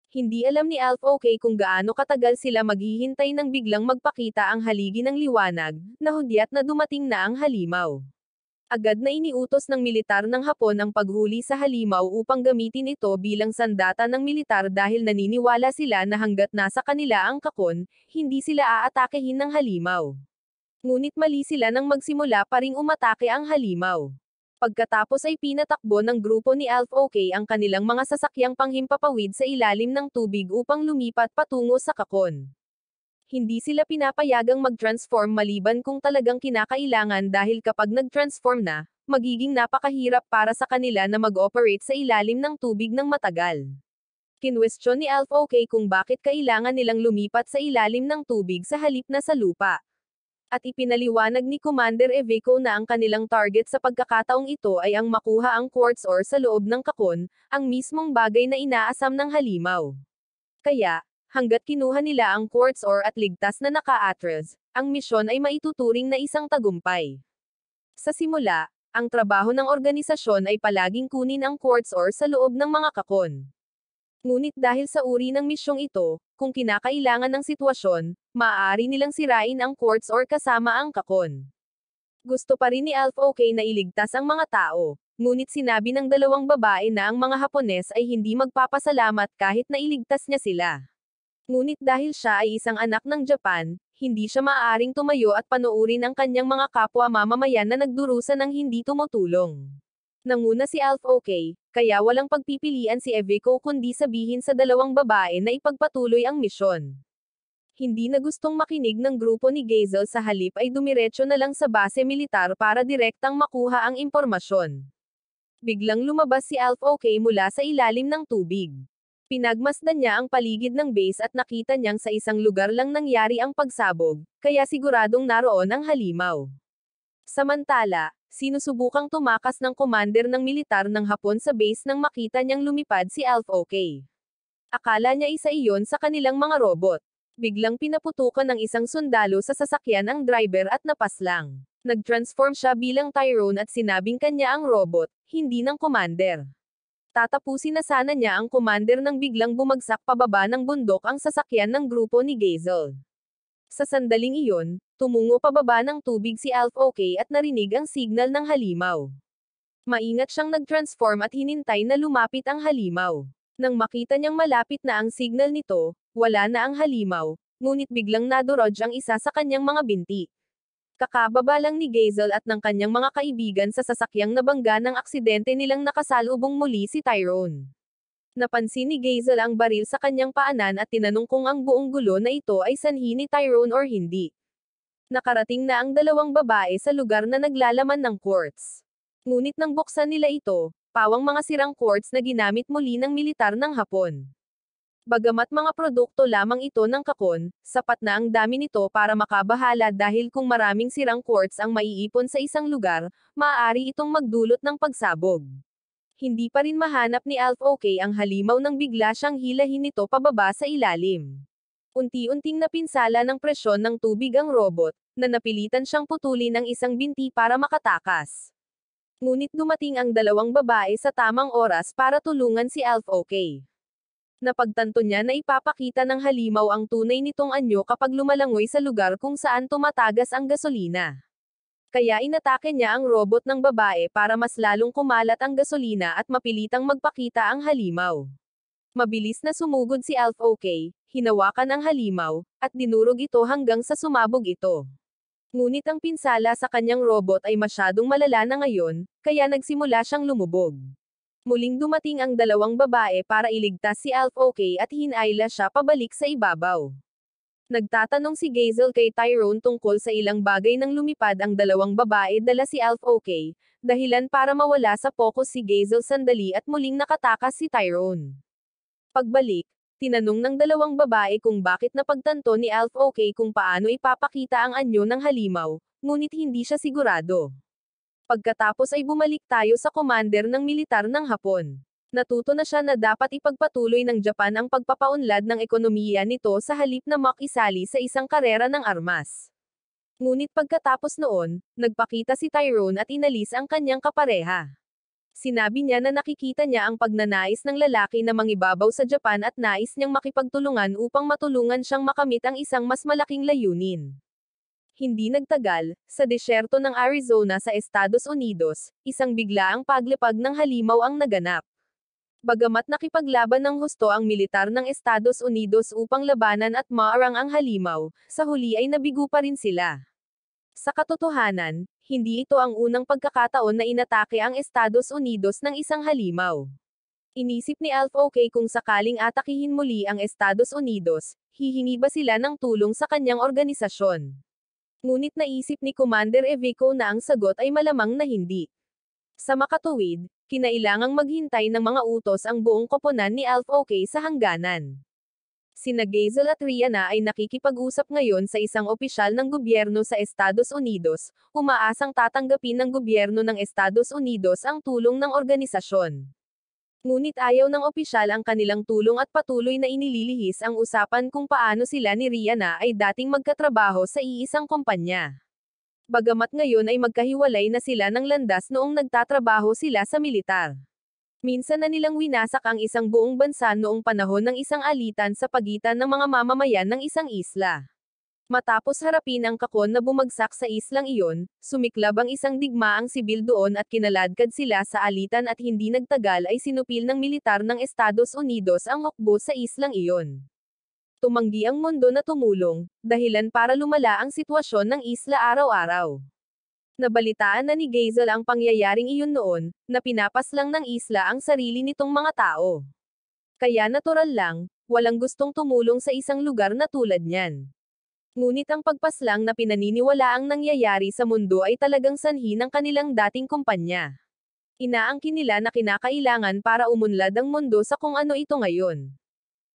Hindi alam ni Alf OK kung gaano katagal sila maghihintay nang biglang magpakita ang haligi ng liwanag, na hudyat na dumating na ang halimaw. Agad na iniutos ng militar ng Hapon ang paghuli sa halimaw upang gamitin ito bilang sandata ng militar dahil naniniwala sila na hanggat nasa kanila ang kakon, hindi sila aatakehin ng halimaw. Ngunit mali sila nang magsimula pa ring umatake ang halimaw. Pagkatapos ay pinatakbo ng grupo ni Alf OK ang kanilang mga sasakyang panghimpapawid sa ilalim ng tubig upang lumipat patungo sa Kakon. Hindi sila pinapayagang mag-transform maliban kung talagang kinakailangan dahil kapag nag-transform na, magiging napakahirap para sa kanila na mag-operate sa ilalim ng tubig ng matagal. Kinwestiyon ni Alf OK kung bakit kailangan nilang lumipat sa ilalim ng tubig sa halip na sa lupa. At ipinaliwanag ni Commander Eveco na ang kanilang target sa pagkakataong ito ay ang makuha ang quartz ore sa loob ng Kakon, ang mismong bagay na inaasam ng halimaw. Kaya, hanggat kinuha nila ang quartz ore at ligtas na naka-atras, ang misyon ay maituturing na isang tagumpay. Sa simula, ang trabaho ng organisasyon ay palaging kunin ang quartz ore sa loob ng mga Kakon. Ngunit dahil sa uri ng misyong ito, kung kinakailangan ng sitwasyon, maaari nilang sirain ang quartz ore kasama ang Kakon. Gusto pa rin ni Alf OK na iligtas ang mga tao, ngunit sinabi ng dalawang babae na ang mga Hapones ay hindi magpapasalamat kahit na iligtas niya sila. Ngunit dahil siya ay isang anak ng Japan, hindi siya maaaring tumayo at panoorin ang kanyang mga kapwa mamamayan na nagdurusa ng hindi tumutulong. Nanguna si Alf OK, kaya walang pagpipilian si Eveco kundi sabihin sa dalawang babae na ipagpatuloy ang misyon. Hindi na gustong makinig ng grupo ni Gazel sa halip ay dumiretso na lang sa base militar para direktang makuha ang impormasyon. Biglang lumabas si Alf OK mula sa ilalim ng tubig. Pinagmasdan niya ang paligid ng base at nakita niyang sa isang lugar lang nangyari ang pagsabog, kaya siguradong naroon ang halimaw. Samantala, sinusubukang tumakas ng commander ng militar ng Hapon sa base nang makita niyang lumipad si Alf OK. Akala niya isa iyon sa kanilang mga robot. Biglang pinaputukan ng isang sundalo sa sasakyan ang driver at napaslang. Nag-transform siya bilang Tyrone at sinabing kanya ang robot, hindi ng commander. Tatapusin na sana niya ang commander nang biglang bumagsak pababa ng bundok ang sasakyan ng grupo ni Gazel. Sa sandaling iyon, tumungo pababa ng tubig si Alf OK at narinig ang signal ng halimaw. Maingat siyang nag-transform at hinintay na lumapit ang halimaw. Nang makita niyang malapit na ang signal nito, wala na ang halimaw, ngunit biglang nadurog ang isa sa kanyang mga binti. Kakababa lang ni Gazel at ng kanyang mga kaibigan sa sasakyang nabangga ng aksidente nilang nakasalubong muli si Tyrone. Napansin ni Gazel ang baril sa kanyang paanan at tinanong kung ang buong gulo na ito ay sanhi ni Tyrone or hindi. Nakarating na ang dalawang babae sa lugar na naglalaman ng quartz. Ngunit nang buksan nila ito, pawang mga sirang quartz na ginamit muli ng militar ng Hapon. Bagamat mga produkto lamang ito ng Kakon, sapat na ang dami nito para makabahala dahil kung maraming sirang quartz ang maiipon sa isang lugar, maaari itong magdulot ng pagsabog. Hindi pa rin mahanap ni Alf OK ang halimaw nang bigla siyang hilahin nito pababa sa ilalim. Unti-unting napinsala ng presyon ng tubig ang robot, na napilitan siyang putulin ang isang binti para makatakas. Ngunit dumating ang dalawang babae sa tamang oras para tulungan si Alf OK. Napagtanto niya na ipapakita ng halimaw ang tunay nitong anyo kapag lumalangoy sa lugar kung saan tumatagas ang gasolina. Kaya inatake niya ang robot ng babae para mas lalong kumalat ang gasolina at mapilitang magpakita ang halimaw. Mabilis na sumugod si Alf OK, hinawakan ang halimaw, at dinurog ito hanggang sa sumabog ito. Ngunit ang pinsala sa kanyang robot ay masyadong malala na ngayon, kaya nagsimula siyang lumubog. Muling dumating ang dalawang babae para iligtas si Alf OK at hinayla siya pabalik sa ibabaw. Nagtatanong si Gazel kay Tyrone tungkol sa ilang bagay nang lumipad ang dalawang babae dala si Alf OK, dahilan para mawala sa focus si Gazel sandali at muling nakatakas si Tyrone. Pagbalik, tinanong ng dalawang babae kung bakit napagtanto ni Alf OK kung paano ipapakita ang anyo ng halimaw, ngunit hindi siya sigurado. Pagkatapos ay bumalik tayo sa commander ng militar ng Hapon. Natuto na siya na dapat ipagpatuloy ng Japan ang pagpapaunlad ng ekonomiya nito sa halip na makisali sa isang karera ng armas. Ngunit pagkatapos noon, nagpakita si Tyrone at inalis ang kanyang kapareha. Sinabi niya na nakikita niya ang pagnanais ng lalaki na mangibabaw sa Japan at nais niyang makipagtulungan upang matulungan siyang makamit ang isang mas malaking layunin. Hindi nagtagal, sa desyerto ng Arizona sa Estados Unidos, isang biglaang paglipag ng halimaw ang naganap. Bagamat nakipaglaban ng husto ang militar ng Estados Unidos upang labanan at maarang ang halimaw, sa huli ay nabigo pa rin sila. Sa katotohanan, hindi ito ang unang pagkakataon na inatake ang Estados Unidos ng isang halimaw. Inisip ni Alf OK kung sakaling atakihin muli ang Estados Unidos, hihingi ba sila ng tulong sa kanyang organisasyon. Ngunit naisip ni Commander Evico na ang sagot ay malamang na hindi. Sa makatuwid, kinailangang maghintay ng mga utos ang buong koponan ni Alf OK sa hangganan. Sina Gazel at Rihanna ay nakikipag-usap ngayon sa isang opisyal ng gobyerno sa Estados Unidos, umaasang tatanggapin ng gobyerno ng Estados Unidos ang tulong ng organisasyon. Ngunit ayaw ng opisyal ang kanilang tulong at patuloy na inililihis ang usapan kung paano sila ni Rihanna ay dating magkatrabaho sa iisang kumpanya. Bagamat ngayon ay magkahiwalay na sila ng landas noong nagtatrabaho sila sa militar. Minsan na nilang winasak ang isang buong bansa noong panahon ng isang alitan sa pagitan ng mga mamamayan ng isang isla. Matapos harapin ang kakon na bumagsak sa islang iyon, sumiklab ang isang digmaang sibil doon at kinaladkad sila sa alitan at hindi nagtagal ay sinupil ng militar ng Estados Unidos ang hukbo sa islang iyon. Tumanggi ang mundo na tumulong, dahilan para lumala ang sitwasyon ng isla araw-araw. Nabalitaan na ni Gazel ang pangyayaring iyon noon, na pinapas lang ng isla ang sarili nitong mga tao. Kaya natural lang, walang gustong tumulong sa isang lugar na tulad niyan. Ngunit ang pagpaslang na pinaniniwalaang nangyayari sa mundo ay talagang sanhi ng kanilang dating kumpanya. Inaangkin nila na kinakailangan para umunlad ang mundo sa kung ano ito ngayon.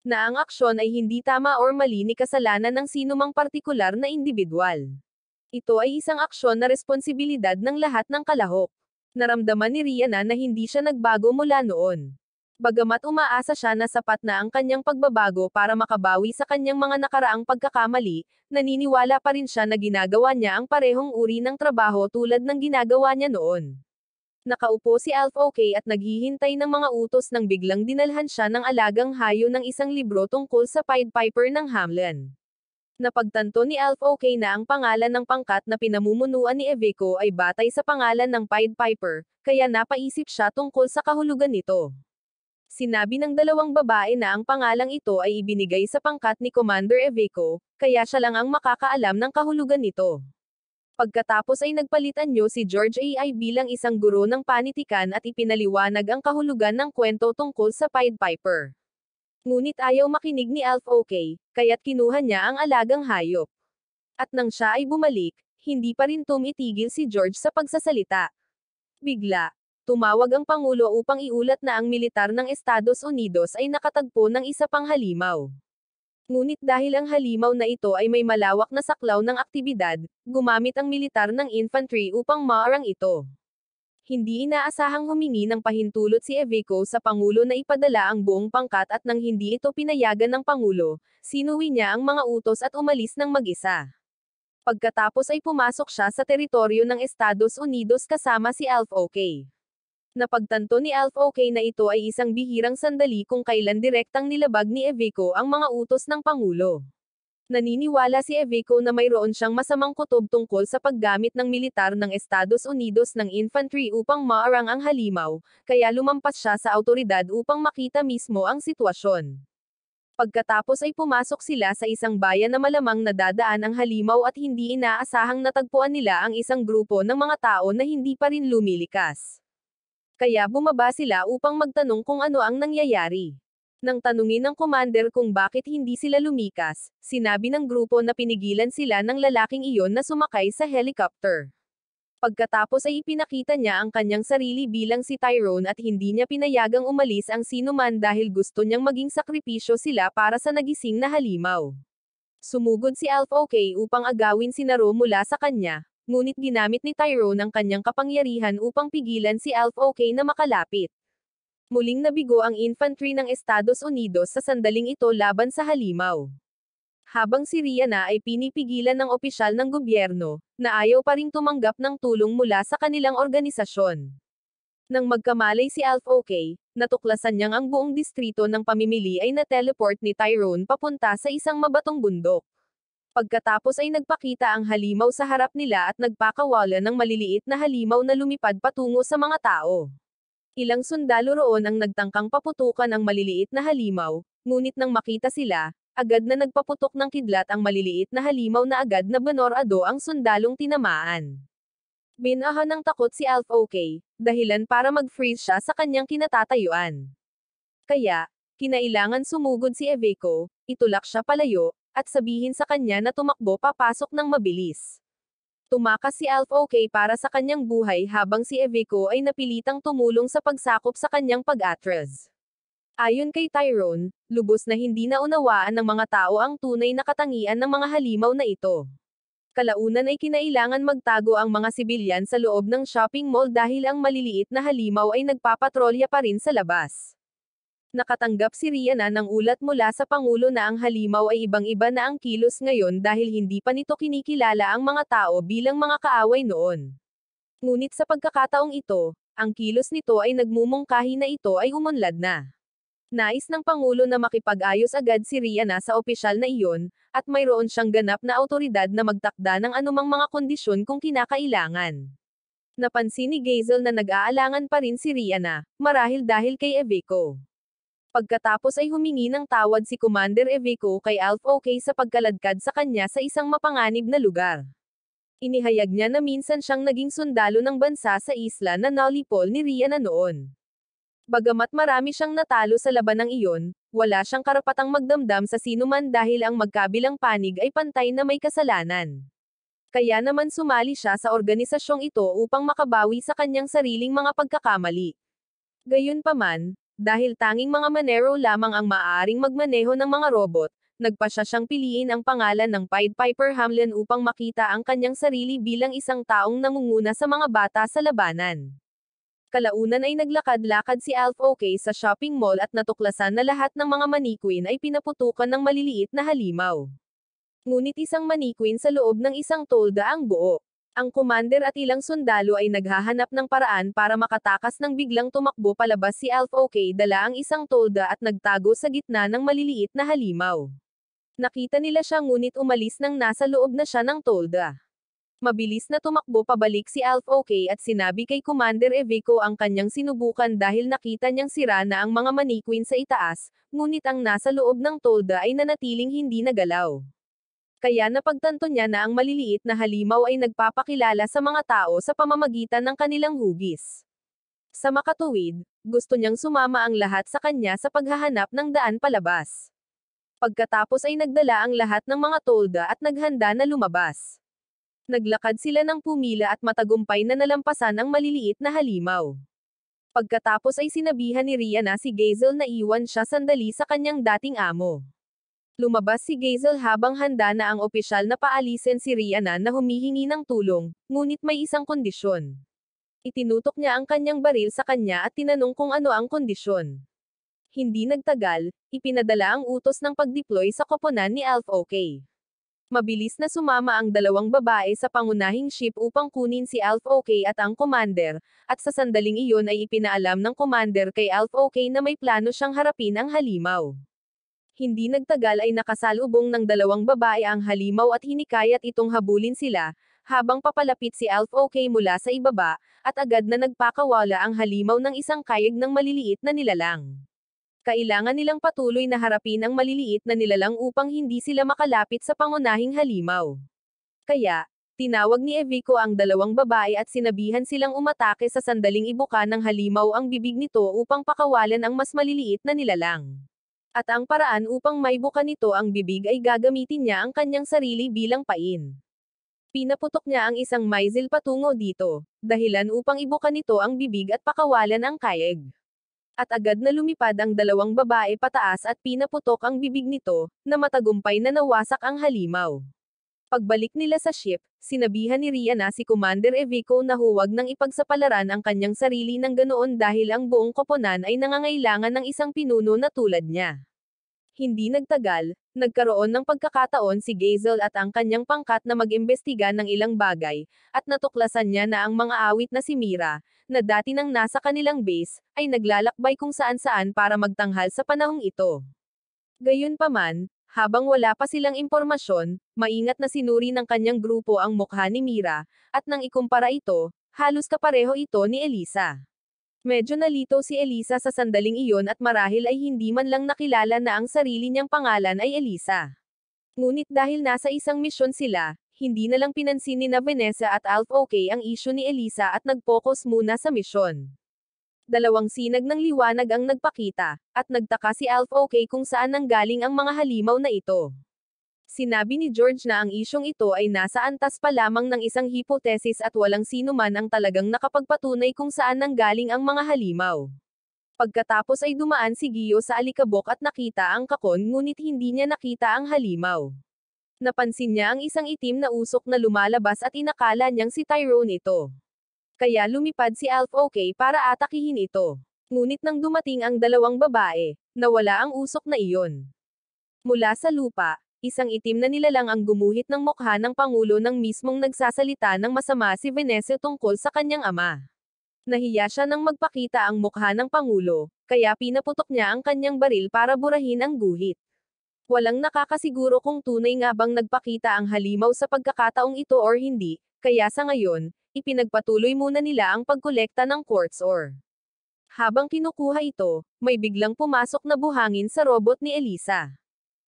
Na ang aksyon ay hindi tama or mali ni kasalanan ng sinumang partikular na individual. Ito ay isang aksyon na responsibilidad ng lahat ng kalahok. Naramdaman ni Rihanna na hindi siya nagbago mula noon. Bagamat umaasa siya na sapat na ang kanyang pagbabago para makabawi sa kanyang mga nakaraang pagkakamali, naniniwala pa rin siya na ginagawa niya ang parehong uri ng trabaho tulad ng ginagawa niya noon. Nakaupo si Alf OK at naghihintay ng mga utos nang biglang dinalhan siya ng alagang hayo ng isang libro tungkol sa Pied Piper ng Hamelin. Napagtanto ni Alf OK na ang pangalan ng pangkat na pinamumunuan ni Evico ay batay sa pangalan ng Pied Piper, kaya napaisip siya tungkol sa kahulugan nito. Sinabi ng dalawang babae na ang pangalang ito ay ibinigay sa pangkat ni Commander Evico, kaya siya lang ang makakaalam ng kahulugan nito. Pagkatapos ay nagpalitan niyo si George AI bilang isang guro ng panitikan at ipinaliwanag ang kahulugan ng kwento tungkol sa Pied Piper. Ngunit ayaw makinig ni Alf OK, kaya't kinuha niya ang alagang hayop. At nang siya ay bumalik, hindi pa rin tumitigil si George sa pagsasalita. Bigla, tumawag ang Pangulo upang iulat na ang militar ng Estados Unidos ay nakatagpo ng isa pang halimaw. Ngunit dahil ang halimaw na ito ay may malawak na saklaw ng aktibidad, gumamit ang militar ng infantry upang maarang ito. Hindi inaasahang humingi ng pahintulot si Evico sa Pangulo na ipadala ang buong pangkat at nang hindi ito pinayagan ng Pangulo, sinuwi niya ang mga utos at umalis ng mag-isa. Pagkatapos ay pumasok siya sa teritoryo ng Estados Unidos kasama si Alf OK. Napagtanto ni Alf OK na ito ay isang bihirang sandali kung kailan direktang nilabag ni Evico ang mga utos ng Pangulo. Naniniwala si Evico na mayroon siyang masamang kutob tungkol sa paggamit ng militar ng Estados Unidos ng infantry upang maarang ang halimaw, kaya lumampas siya sa autoridad upang makita mismo ang sitwasyon. Pagkatapos ay pumasok sila sa isang bayan na malamang nadadaan ang halimaw at hindi inaasahang natagpuan nila ang isang grupo ng mga tao na hindi pa rin lumilikas. Kaya bumaba sila upang magtanong kung ano ang nangyayari. Nang tanungin ng commander kung bakit hindi sila lumikas, sinabi ng grupo na pinigilan sila ng lalaking iyon na sumakay sa helicopter. Pagkatapos ay ipinakita niya ang kanyang sarili bilang si Tyrone at hindi niya pinayagang umalis ang sinuman dahil gusto niyang maging sakripisyo sila para sa nagising na halimaw. Sumugod si Alf OK upang agawin si Naro mula sa kanya, ngunit ginamit ni Tyrone ang kanyang kapangyarihan upang pigilan si Alf OK na makalapit. Muling nabigo ang infantry ng Estados Unidos sa sandaling ito laban sa halimaw. Habang si Rihanna ay pinipigilan ng opisyal ng gobyerno, na ayaw pa ring tumanggap ng tulong mula sa kanilang organisasyon. Nang magkamalay si Alf OK, natuklasan niyang ang buong distrito ng pamimili ay na-teleport ni Tyrone papunta sa isang mabatong bundok. Pagkatapos ay nagpakita ang halimaw sa harap nila at nagpakawala ng maliliit na halimaw na lumipad patungo sa mga tao. Ilang sundalo roon ang nagtangkang paputukan ang maliliit na halimaw, ngunit nang makita sila, agad na nagpaputok ng kidlat ang maliliit na halimaw na agad na banorado ang sundalong tinamaan. Binaha ng takot si Alf OK, dahilan para mag-freeze siya sa kanyang kinatatayuan. Kaya, kinailangan sumugod si Eveko, itulak siya palayo, at sabihin sa kanya na tumakbo papasok ng mabilis. Tumakas si Alf OK para sa kanyang buhay habang si Eveko ay napilitang tumulong sa pagsakop sa kanyang pag-atras. Ayon kay Tyrone, lubos na hindi naunawaan ng mga tao ang tunay na katangian ng mga halimaw na ito. Kalaunan ay kinailangan magtago ang mga sibilyan sa loob ng shopping mall dahil ang maliliit na halimaw ay nagpapatrolya pa rin sa labas. Nakatanggap si Rihanna ng ulat mula sa Pangulo na ang halimaw ay ibang-iba na ang kilos ngayon dahil hindi pa nito kinikilala ang mga tao bilang mga kaaway noon. Ngunit sa pagkakataong ito, ang kilos nito ay nagmumungkahi na ito ay umunlad na. Nais ng Pangulo na makipag-ayos agad si Rihanna sa opisyal na iyon, at mayroon siyang ganap na awtoridad na magtakda ng anumang mga kondisyon kung kinakailangan. Napansin ni Gazel na nag-aalangan pa rin si Rihanna, marahil dahil kay Eveko. Pagkatapos ay humingi ng tawad si Commander Eveko kay Alf OK sa pagkaladkad sa kanya sa isang mapanganib na lugar. Inihayag niya na minsan siyang naging sundalo ng bansa sa isla na Nolipol ni Rihanna noon. Bagamat marami siyang natalo sa labanang iyon, wala siyang karapatang magdamdam sa sinuman dahil ang magkabilang panig ay pantay na may kasalanan. Kaya naman sumali siya sa organisasyong ito upang makabawi sa kanyang sariling mga pagkakamali. Gayunpaman, dahil tanging mga manero lamang ang maaaring magmaneho ng mga robot, nagpasya siyang piliin ang pangalan ng Pied Piper Hamlin upang makita ang kanyang sarili bilang isang taong nangunguna sa mga bata sa labanan. Kalaunan ay naglakad-lakad si Alf OK sa shopping mall at natuklasan na lahat ng mga mannequin ay pinaputukan ng maliliit na halimaw. Ngunit isang mannequin sa loob ng isang tolda ang buo. Ang commander at ilang sundalo ay naghahanap ng paraan para makatakas ng biglang tumakbo palabas si Alf OK dala ang isang tolda at nagtago sa gitna ng maliliit na halimaw. Nakita nila siya ngunit umalis nang nasa loob na siya ng tolda. Mabilis na tumakbo pabalik si Alf OK at sinabi kay Commander Eveko ang kanyang sinubukan dahil nakita niyang sira na ang mga mannequin sa itaas, ngunit ang nasa loob ng tolda ay nanatiling hindi nagalaw. Kaya napagtanto niya na ang maliliit na halimaw ay nagpapakilala sa mga tao sa pamamagitan ng kanilang hugis. Sa makatuwid, gusto niyang sumama ang lahat sa kanya sa paghahanap ng daan palabas. Pagkatapos ay nagdala ang lahat ng mga tolda at naghanda na lumabas. Naglakad sila ng pumila at matagumpay na nalampasan ang maliliit na halimaw. Pagkatapos ay sinabihan ni Rihanna si Gazel na iwan siya sandali sa kanyang dating amo. Lumabas si Gazel habang handa na ang opisyal na paalisin si Rihanna na humihingi ng tulong, ngunit may isang kondisyon. Itinutok niya ang kanyang baril sa kanya at tinanong kung ano ang kondisyon. Hindi nagtagal, ipinadala ang utos ng pag-deploy sa koponan ni Alf OK. Mabilis na sumama ang dalawang babae sa pangunahing ship upang kunin si Alf OK at ang commander, at sa sandaling iyon ay ipinaalam ng commander kay Alf OK na may plano siyang harapin ang halimaw. Hindi nagtagal ay nakasalubong ng dalawang babae ang halimaw at hinikayat itong habulin sila, habang papalapit si Alf OK mula sa ibaba, at agad na nagpakawala ang halimaw ng isang kayag ng maliliit na nilalang. Kailangan nilang patuloy na harapin ang maliliit na nilalang upang hindi sila makalapit sa pangunahing halimaw. Kaya, tinawag ni Eveko ang dalawang babae at sinabihan silang umatake sa sandaling ibuka ng halimaw ang bibig nito upang pakawalan ang mas maliliit na nilalang. At ang paraan upang maibuka nito ang bibig ay gagamitin niya ang kanyang sarili bilang pain. Pinaputok niya ang isang missile patungo dito, dahilan upang ibuka nito ang bibig at pakawalan ang kayag. At agad na lumipad ang dalawang babae pataas at pinaputok ang bibig nito, na matagumpay na nawasak ang halimaw. Pagbalik nila sa ship, sinabihan ni Rihanna si Commander Eveko na huwag nang ipagsapalaran ang kanyang sarili ng ganoon dahil ang buong koponan ay nangangailangan ng isang pinuno na tulad niya. Hindi nagtagal, nagkaroon ng pagkakataon si Gazel at ang kanyang pangkat na mag-imbestiga ng ilang bagay, at natuklasan niya na ang mga awit na si Mira, na dati nang nasa kanilang base, ay naglalakbay kung saan-saan para magtanghal sa panahong ito. Gayunpaman, habang wala pa silang impormasyon, maingat na sinuri ng kanyang grupo ang mukha ni Mira, at nang ikumpara ito, halos kapareho ito ni Elisa. Medyo nalito si Elisa sa sandaling iyon at marahil ay hindi man lang nakilala na ang sarili niyang pangalan ay Elisa. Ngunit dahil nasa isang misyon sila, hindi na lang pinansin ni na Vanessa at Alf OK ang issue ni Elisa at nag-focus muna sa misyon. Dalawang sinag ng liwanag ang nagpakita, at nagtaka si Alf OK kung saan nanggaling ang mga halimaw na ito. Sinabi ni George na ang isyong ito ay nasa antas pa lamang ng isang hipotesis at walang sino man ang talagang nakapagpatunay kung saan nanggaling ang mga halimaw. Pagkatapos ay dumaan si Gio sa alikabok at nakita ang kakon ngunit hindi niya nakita ang halimaw. Napansin niya ang isang itim na usok na lumalabas at inakala niyang si Tyrone ito. Kaya lumipad si Alf OK para atakihin ito. Ngunit nang dumating ang dalawang babae, nawala ang usok na iyon. Mula sa lupa, isang itim na nilalang ang gumuhit ng mukha ng Pangulo nang mismong nagsasalita ng masama si Vanessa tungkol sa kanyang ama. Nahiya siya nang magpakita ang mukha ng Pangulo, kaya pinaputok niya ang kanyang baril para burahin ang guhit. Walang nakakasiguro kung tunay nga bang nagpakita ang halimaw sa pagkakataong ito or hindi, kaya sa ngayon, ipinagpatuloy muna nila ang pagkolekta ng quartz ore. Habang kinukuha ito, may biglang pumasok na buhangin sa robot ni Elisa.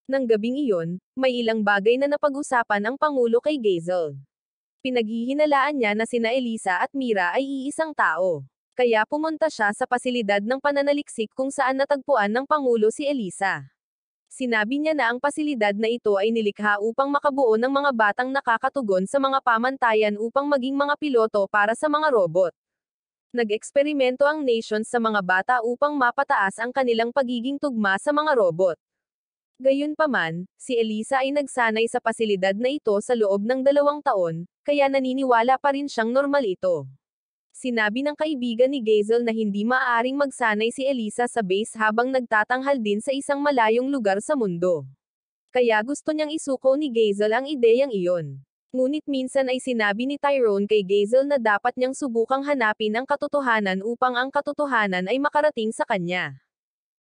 Nang gabing iyon, may ilang bagay na napag-usapan ang Pangulo kay Gazel. Pinaghihinalaan niya na sina Elisa at Mira ay iisang tao. Kaya pumunta siya sa pasilidad ng pananaliksik kung saan natagpuan ng Pangulo si Elisa. Sinabi niya na ang pasilidad na ito ay nilikha upang makabuo ng mga batang nakakatugon sa mga pamantayan upang maging mga piloto para sa mga robot. Nag-eksperimento ang nations sa mga bata upang mapataas ang kanilang pagiging tugma sa mga robot. Gayunpaman, si Elisa ay nagsanay sa pasilidad na ito sa loob ng 2 taon, kaya naniniwala pa rin siyang normal ito. Sinabi ng kaibigan ni Gazel na hindi maaaring magsanay si Elisa sa base habang nagtatanghal din sa isang malayong lugar sa mundo. Kaya gusto niyang isuko ni Gazel ang ideyang iyon. Ngunit minsan ay sinabi ni Tyrone kay Gazel na dapat niyang subukang hanapin ang katotohanan upang ang katotohanan ay makarating sa kanya.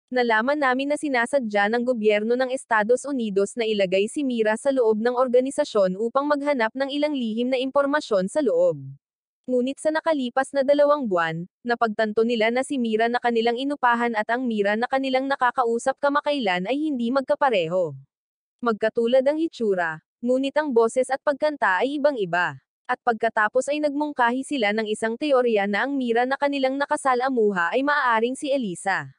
Nalaman namin na sinasadya ng gobyerno ng Estados Unidos na ilagay si Mira sa loob ng organisasyon upang maghanap ng ilang lihim na impormasyon sa loob. Ngunit sa nakalipas na 2 buwan, napagtanto nila na si Mira na kanilang inupahan at ang Mira na kanilang nakakausap kamakailan ay hindi magkapareho. Magkatulad ang hitsura, ngunit ang boses at pagkanta ay ibang-iba. At pagkatapos ay nagmungkahi sila ng isang teorya na ang Mira na kanilang nakasalamuha ay maaaring si Elisa.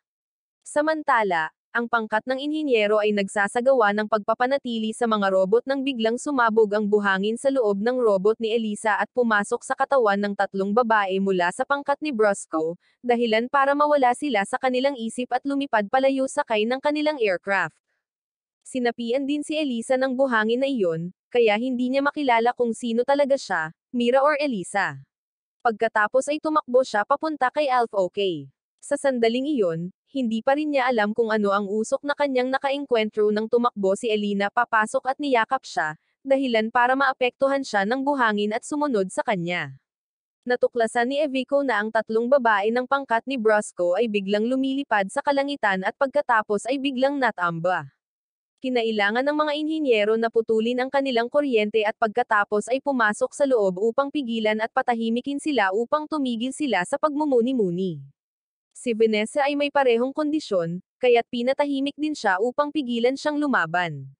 Samantala, ang pangkat ng inhinyero ay nagsasagawa ng pagpapanatili sa mga robot nang biglang sumabog ang buhangin sa loob ng robot ni Elisa at pumasok sa katawan ng 3 babae mula sa pangkat ni Brosco, dahilan para mawala sila sa kanilang isip at lumipad palayo sakay ng kanilang aircraft. Sinapian din si Elisa ng buhangin na iyon, kaya hindi niya makilala kung sino talaga siya, Mira or Elisa. Pagkatapos ay tumakbo siya papunta kay Alf OK. Sa sandaling iyon, hindi pa rin niya alam kung ano ang usok na kanyang nakaengkwentro nang tumakbo si Elina papasok at niyakap siya, dahilan para maapektuhan siya ng buhangin at sumunod sa kanya. Natuklasan ni Evico na ang 3 babae ng pangkat ni Brosco ay biglang lumilipad sa kalangitan at pagkatapos ay biglang natamba. Kinailangan ng mga inhinyero na putulin ang kanilang kuryente at pagkatapos ay pumasok sa loob upang pigilan at patahimikin sila upang tumigil sila sa pagmumuni-muni. Si Vanessa ay may parehong kondisyon, kaya't pinatahimik din siya upang pigilan siyang lumaban.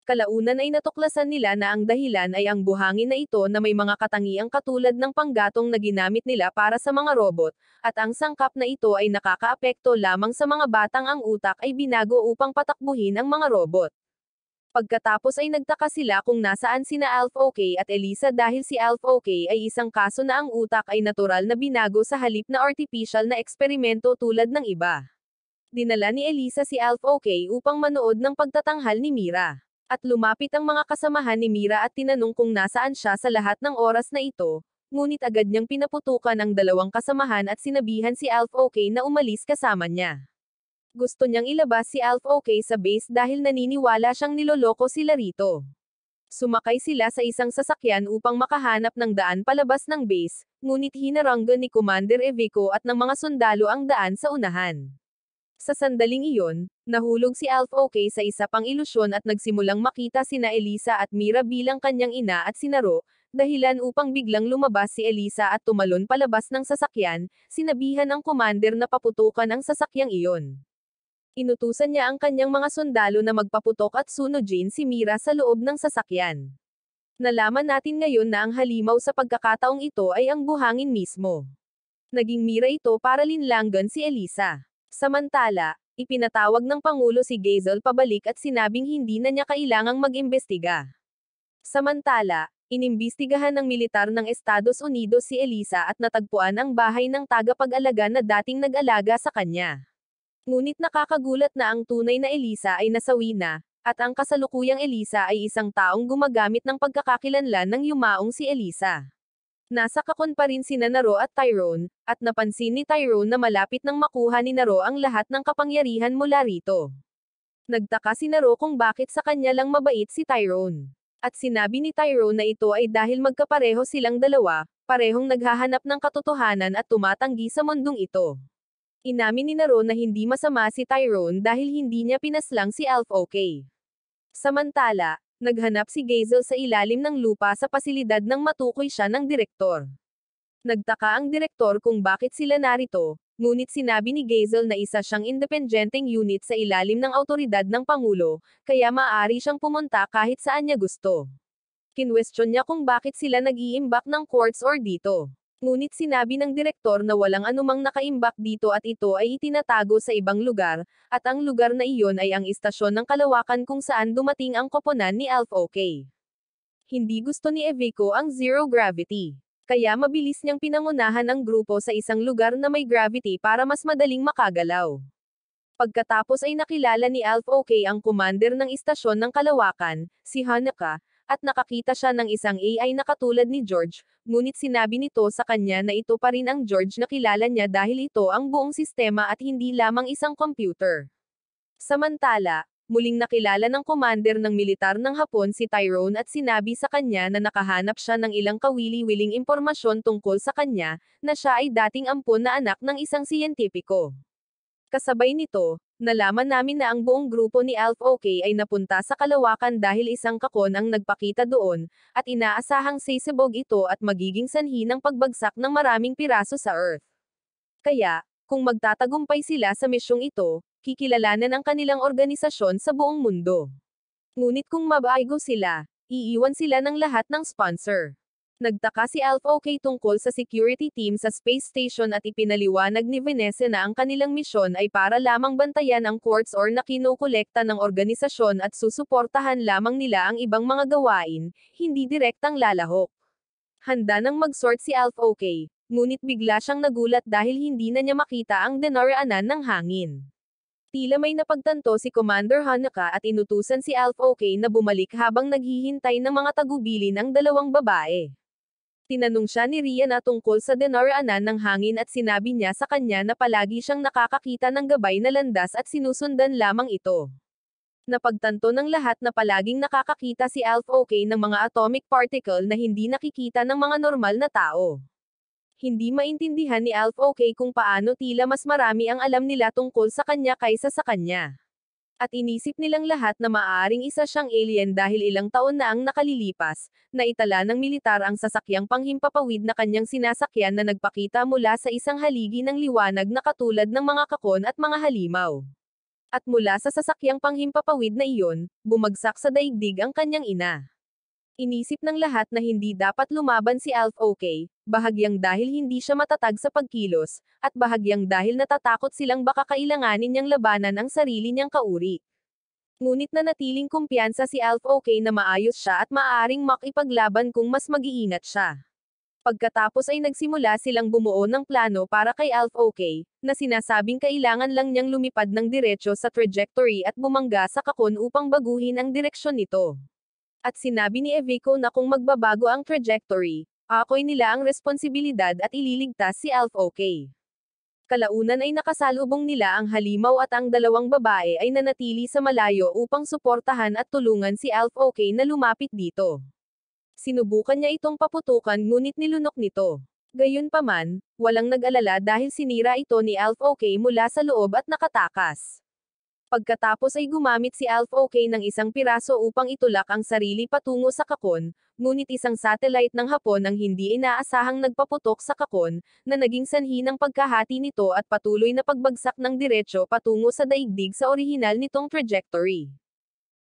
Kalaunan ay natuklasan nila na ang dahilan ay ang buhangin na ito na may mga katangiang katulad ng panggatong na ginamit nila para sa mga robot, at ang sangkap na ito ay nakakaapekto lamang sa mga batang ang utak ay binago upang patakbuhin ang mga robot. Pagkatapos ay nagtaka sila kung nasaan sina Alf OK at Elisa dahil si Alf OK ay isang kaso na ang utak ay natural na binago sa halip na artificial na eksperimento tulad ng iba. Dinala ni Elisa si Alf OK upang manood ng pagtatanghal ni Mira. At lumapit ang mga kasamahan ni Mira at tinanong kung nasaan siya sa lahat ng oras na ito, ngunit agad niyang pinaputukan ang 2 kasamahan at sinabihan si Alf OK na umalis kasama niya. Gusto niyang ilabas si Alf OK sa base dahil naniniwala siyang niloloko sila rito. Sumakay sila sa isang sasakyan upang makahanap ng daan palabas ng base, ngunit hinaranggan ni Commander Evico at ng mga sundalo ang daan sa unahan. Sa sandaling iyon, nahulog si Alf OK sa isa pang ilusyon at nagsimulang makita sina Elisa at Mira bilang kanyang ina at sinaro, dahilan upang biglang lumabas si Elisa at tumalon palabas ng sasakyan, sinabihan ng commander na paputukan ang sasakyang iyon. Inutusan niya ang kanyang mga sundalo na magpaputok at sunugin si Mira sa loob ng sasakyan. Nalaman natin ngayon na ang halimaw sa pagkakataong ito ay ang buhangin mismo. Naging mira ito para linlanggan si Elisa. Samantala, ipinatawag ng Pangulo si Geisel pabalik at sinabing hindi na niya kailangang mag-imbestiga. Samantala, inimbestigahan ng militar ng Estados Unidos si Elisa at natagpuan ang bahay ng tagapag-alaga na dating nag-alaga sa kanya. Ngunit nakakagulat na ang tunay na Elisa ay nasawi na, at ang kasalukuyang Elisa ay isang taong gumagamit ng pagkakakilanlan ng yumaong si Elisa. Nasa kakon pa rin sina Naro at Tyrone, at napansin ni Tyrone na malapit nang makuha ni Naro ang lahat ng kapangyarihan mula rito. Nagtaka si Naro kung bakit sa kanya lang mabait si Tyrone. At sinabi ni Tyrone na ito ay dahil magkapareho silang dalawa, parehong naghahanap ng katotohanan at tumatanggi sa mundong ito. Inamin ni Naro na hindi masama si Tyrone dahil hindi niya pinaslang si Alf OK. Samantala, naghanap si Geisel sa ilalim ng lupa sa pasilidad nang matukoy siya ng direktor. Nagtaka ang direktor kung bakit sila narito, ngunit sinabi ni Geisel na isa siyang independenteng unit sa ilalim ng awtoridad ng Pangulo, kaya maaari siyang pumunta kahit saan niya gusto. Kinwestiyon niya kung bakit sila nag-iimbak ng quartz ore dito. Ngunit sinabi ng direktor na walang anumang nakaimbak dito at ito ay itinatago sa ibang lugar, at ang lugar na iyon ay ang istasyon ng kalawakan kung saan dumating ang koponan ni Alf OK. Hindi gusto ni Evico ang zero gravity. Kaya mabilis niyang pinangunahan ang grupo sa isang lugar na may gravity para mas madaling makagalaw. Pagkatapos ay nakilala ni Alf OK ang commander ng istasyon ng kalawakan, si Hanukkah, at nakakita siya ng isang AI na katulad ni George, ngunit sinabi nito sa kanya na ito pa rin ang George na kilala niya dahil ito ang buong sistema at hindi lamang isang computer. Samantala, muling nakilala ng commander ng militar ng Hapon si Tyrone at sinabi sa kanya na nakahanap siya ng ilang kawili-wiling impormasyon tungkol sa kanya, na siya ay dating ampon na anak ng isang siyentipiko. Kasabay nito, nalaman namin na ang buong grupo ni Alf OK ay napunta sa kalawakan dahil isang kakon ang nagpakita doon, at inaasahang sisibog ito at magiging sanhi ng pagbagsak ng maraming piraso sa Earth. Kaya, kung magtatagumpay sila sa misyong ito, kikilalanan ang kanilang organisasyon sa buong mundo. Ngunit kung mabago sila, iiwan sila ng lahat ng sponsor. Nagtaka si Alf OK tungkol sa security team sa space station at ipinaliwanag ni Vanessa na ang kanilang misyon ay para lamang bantayan ang quartz ore na kinukolekta ng organisasyon at susuportahan lamang nila ang ibang mga gawain, hindi direktang lalahok. Handa nang mag-sort si Alf OK, ngunit bigla siyang nagulat dahil hindi na niya makita ang dinaraanan ng hangin. Tila may napagtanto si Commander Hanukkah at inutusan si Alf OK na bumalik habang naghihintay ng mga tagubilin ang dalawang babae. Tinanong siya ni Rian na tungkol sa dinaraanan ng hangin at sinabi niya sa kanya na palagi siyang nakakakita ng gabay na landas at sinusundan lamang ito. Napagtanto ng lahat na palaging nakakakita si Alf OK ng mga atomic particle na hindi nakikita ng mga normal na tao. Hindi maintindihan ni Alf OK kung paano tila mas marami ang alam nila tungkol sa kanya kaysa sa kanya. At inisip nilang lahat na maaaring isa siyang alien dahil ilang taon na ang nakalilipas, na itala ng militar ang sasakyang panghimpapawid na kanyang sinasakyan na nagpakita mula sa isang haligi ng liwanag na katulad ng mga kakon at mga halimaw. At mula sa sasakyang panghimpapawid na iyon, bumagsak sa daigdig ang kanyang ina. Inisip ng lahat na hindi dapat lumaban si Alf OK, bahagyang dahil hindi siya matatag sa pagkilos, at bahagyang dahil natatakot silang baka kailanganin niyang labanan ang sarili niyang kauri. Ngunit nanatiling kumpiyansa si Alf OK na maayos siya at maaaring makipaglaban kung mas mag-iingat siya. Pagkatapos ay nagsimula silang bumuo ng plano para kay Alf OK, na sinasabing kailangan lang niyang lumipad ng diretsyo sa trajectory at bumangga sa kakon upang baguhin ang direksyon nito. At sinabi ni Evico na kung magbabago ang trajectory, ako'y nila ang responsibilidad at ililigtas si Alf OK. Kalaunan ay nakasalubong nila ang halimaw at ang dalawang babae ay nanatili sa malayo upang suportahan at tulungan si Alf OK na lumapit dito. Sinubukan niya itong paputukan ngunit nilunok nito. Gayunpaman, walang nag-alala dahil sinira ito ni Alf OK mula sa loob at nakatakas. Pagkatapos ay gumamit si Alf OK ng isang piraso upang itulak ang sarili patungo sa kakon, ngunit isang satellite ng Hapon ang hindi inaasahang nagpaputok sa kakon, na naging sanhi ng pagkahati nito at patuloy na pagbagsak ng diretsyo patungo sa daigdig sa orihinal nitong trajectory.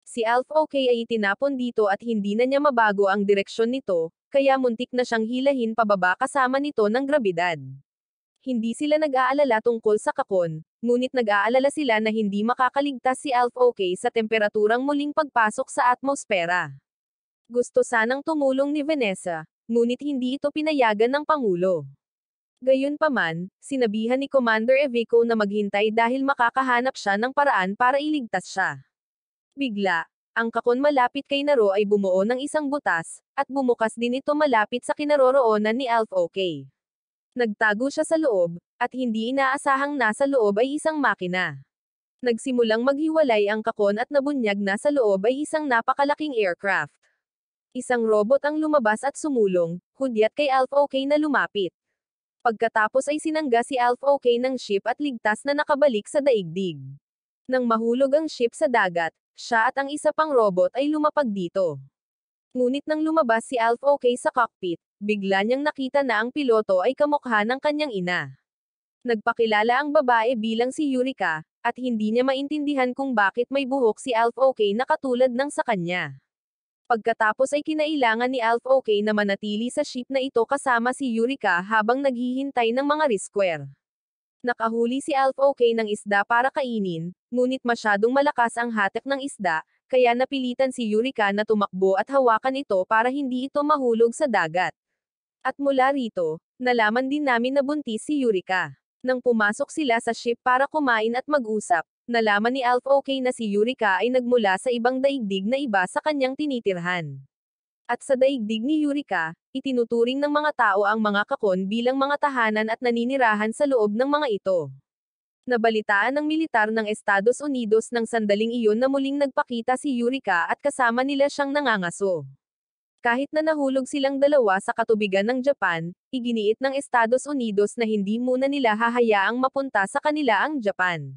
Si Alpha OK ay itinapon dito at hindi na niya mabago ang direksyon nito, kaya muntik na siyang hilahin pababa kasama nito ng grabidad. Hindi sila nag-aalala tungkol sa kakon, ngunit nag-aalala sila na hindi makakaligtas si Alpha OK sa temperaturang muling pagpasok sa atmosfera. Gusto sanang tumulong ni Vanessa, ngunit hindi ito pinayagan ng Pangulo. Gayunpaman, sinabihan ni Commander Evico na maghintay dahil makakahanap siya ng paraan para iligtas siya. Bigla, ang kakon malapit kay Naro ay bumuo ng isang butas, at bumukas din ito malapit sa kinaroroonan ni Alpha OK. Nagtago siya sa loob, at hindi inaasahang nasa loob ay isang makina. Nagsimulang maghiwalay ang kakon at nabunyag na sa loob ay isang napakalaking aircraft. Isang robot ang lumabas at sumulong, hudyat kay Alpha OK na lumapit. Pagkatapos ay sinangga si Alpha OK ng ship at ligtas na nakabalik sa daigdig. Nang mahulog ang ship sa dagat, siya at ang isa pang robot ay lumapag dito. Ngunit nang lumabas si Alpha OK sa cockpit, bigla niyang nakita na ang piloto ay kamukha ng kanyang ina. Nagpakilala ang babae bilang si Yurika, at hindi niya maintindihan kung bakit may buhok si Alpha OK na katulad ng sa kanya. Pagkatapos ay kinailangan ni Alpha OK na manatili sa ship na ito kasama si Yurika habang naghihintay ng mga rescuer. Nakahuli si Alpha OK ng isda para kainin, ngunit masyadong malakas ang hatak ng isda, kaya napilitan si Yurika na tumakbo at hawakan ito para hindi ito mahulog sa dagat. At mula rito, nalaman din namin na buntis si Yurika. Nang pumasok sila sa ship para kumain at mag-usap, nalaman ni Alpha OK na si Yurika ay nagmula sa ibang daigdig na iba sa kanyang tinitirhan. At sa daigdig ni Yurika, itinuturing ng mga tao ang mga kakon bilang mga tahanan at naninirahan sa loob ng mga ito. Nabalitaan ng militar ng Estados Unidos ng sandaling iyon na muling nagpakita si Yurika at kasama nila siyang nangangaso. Kahit na nahulog silang dalawa sa katubigan ng Japan, iginiit ng Estados Unidos na hindi muna nila hahayaang mapunta sa kanila ang Japan.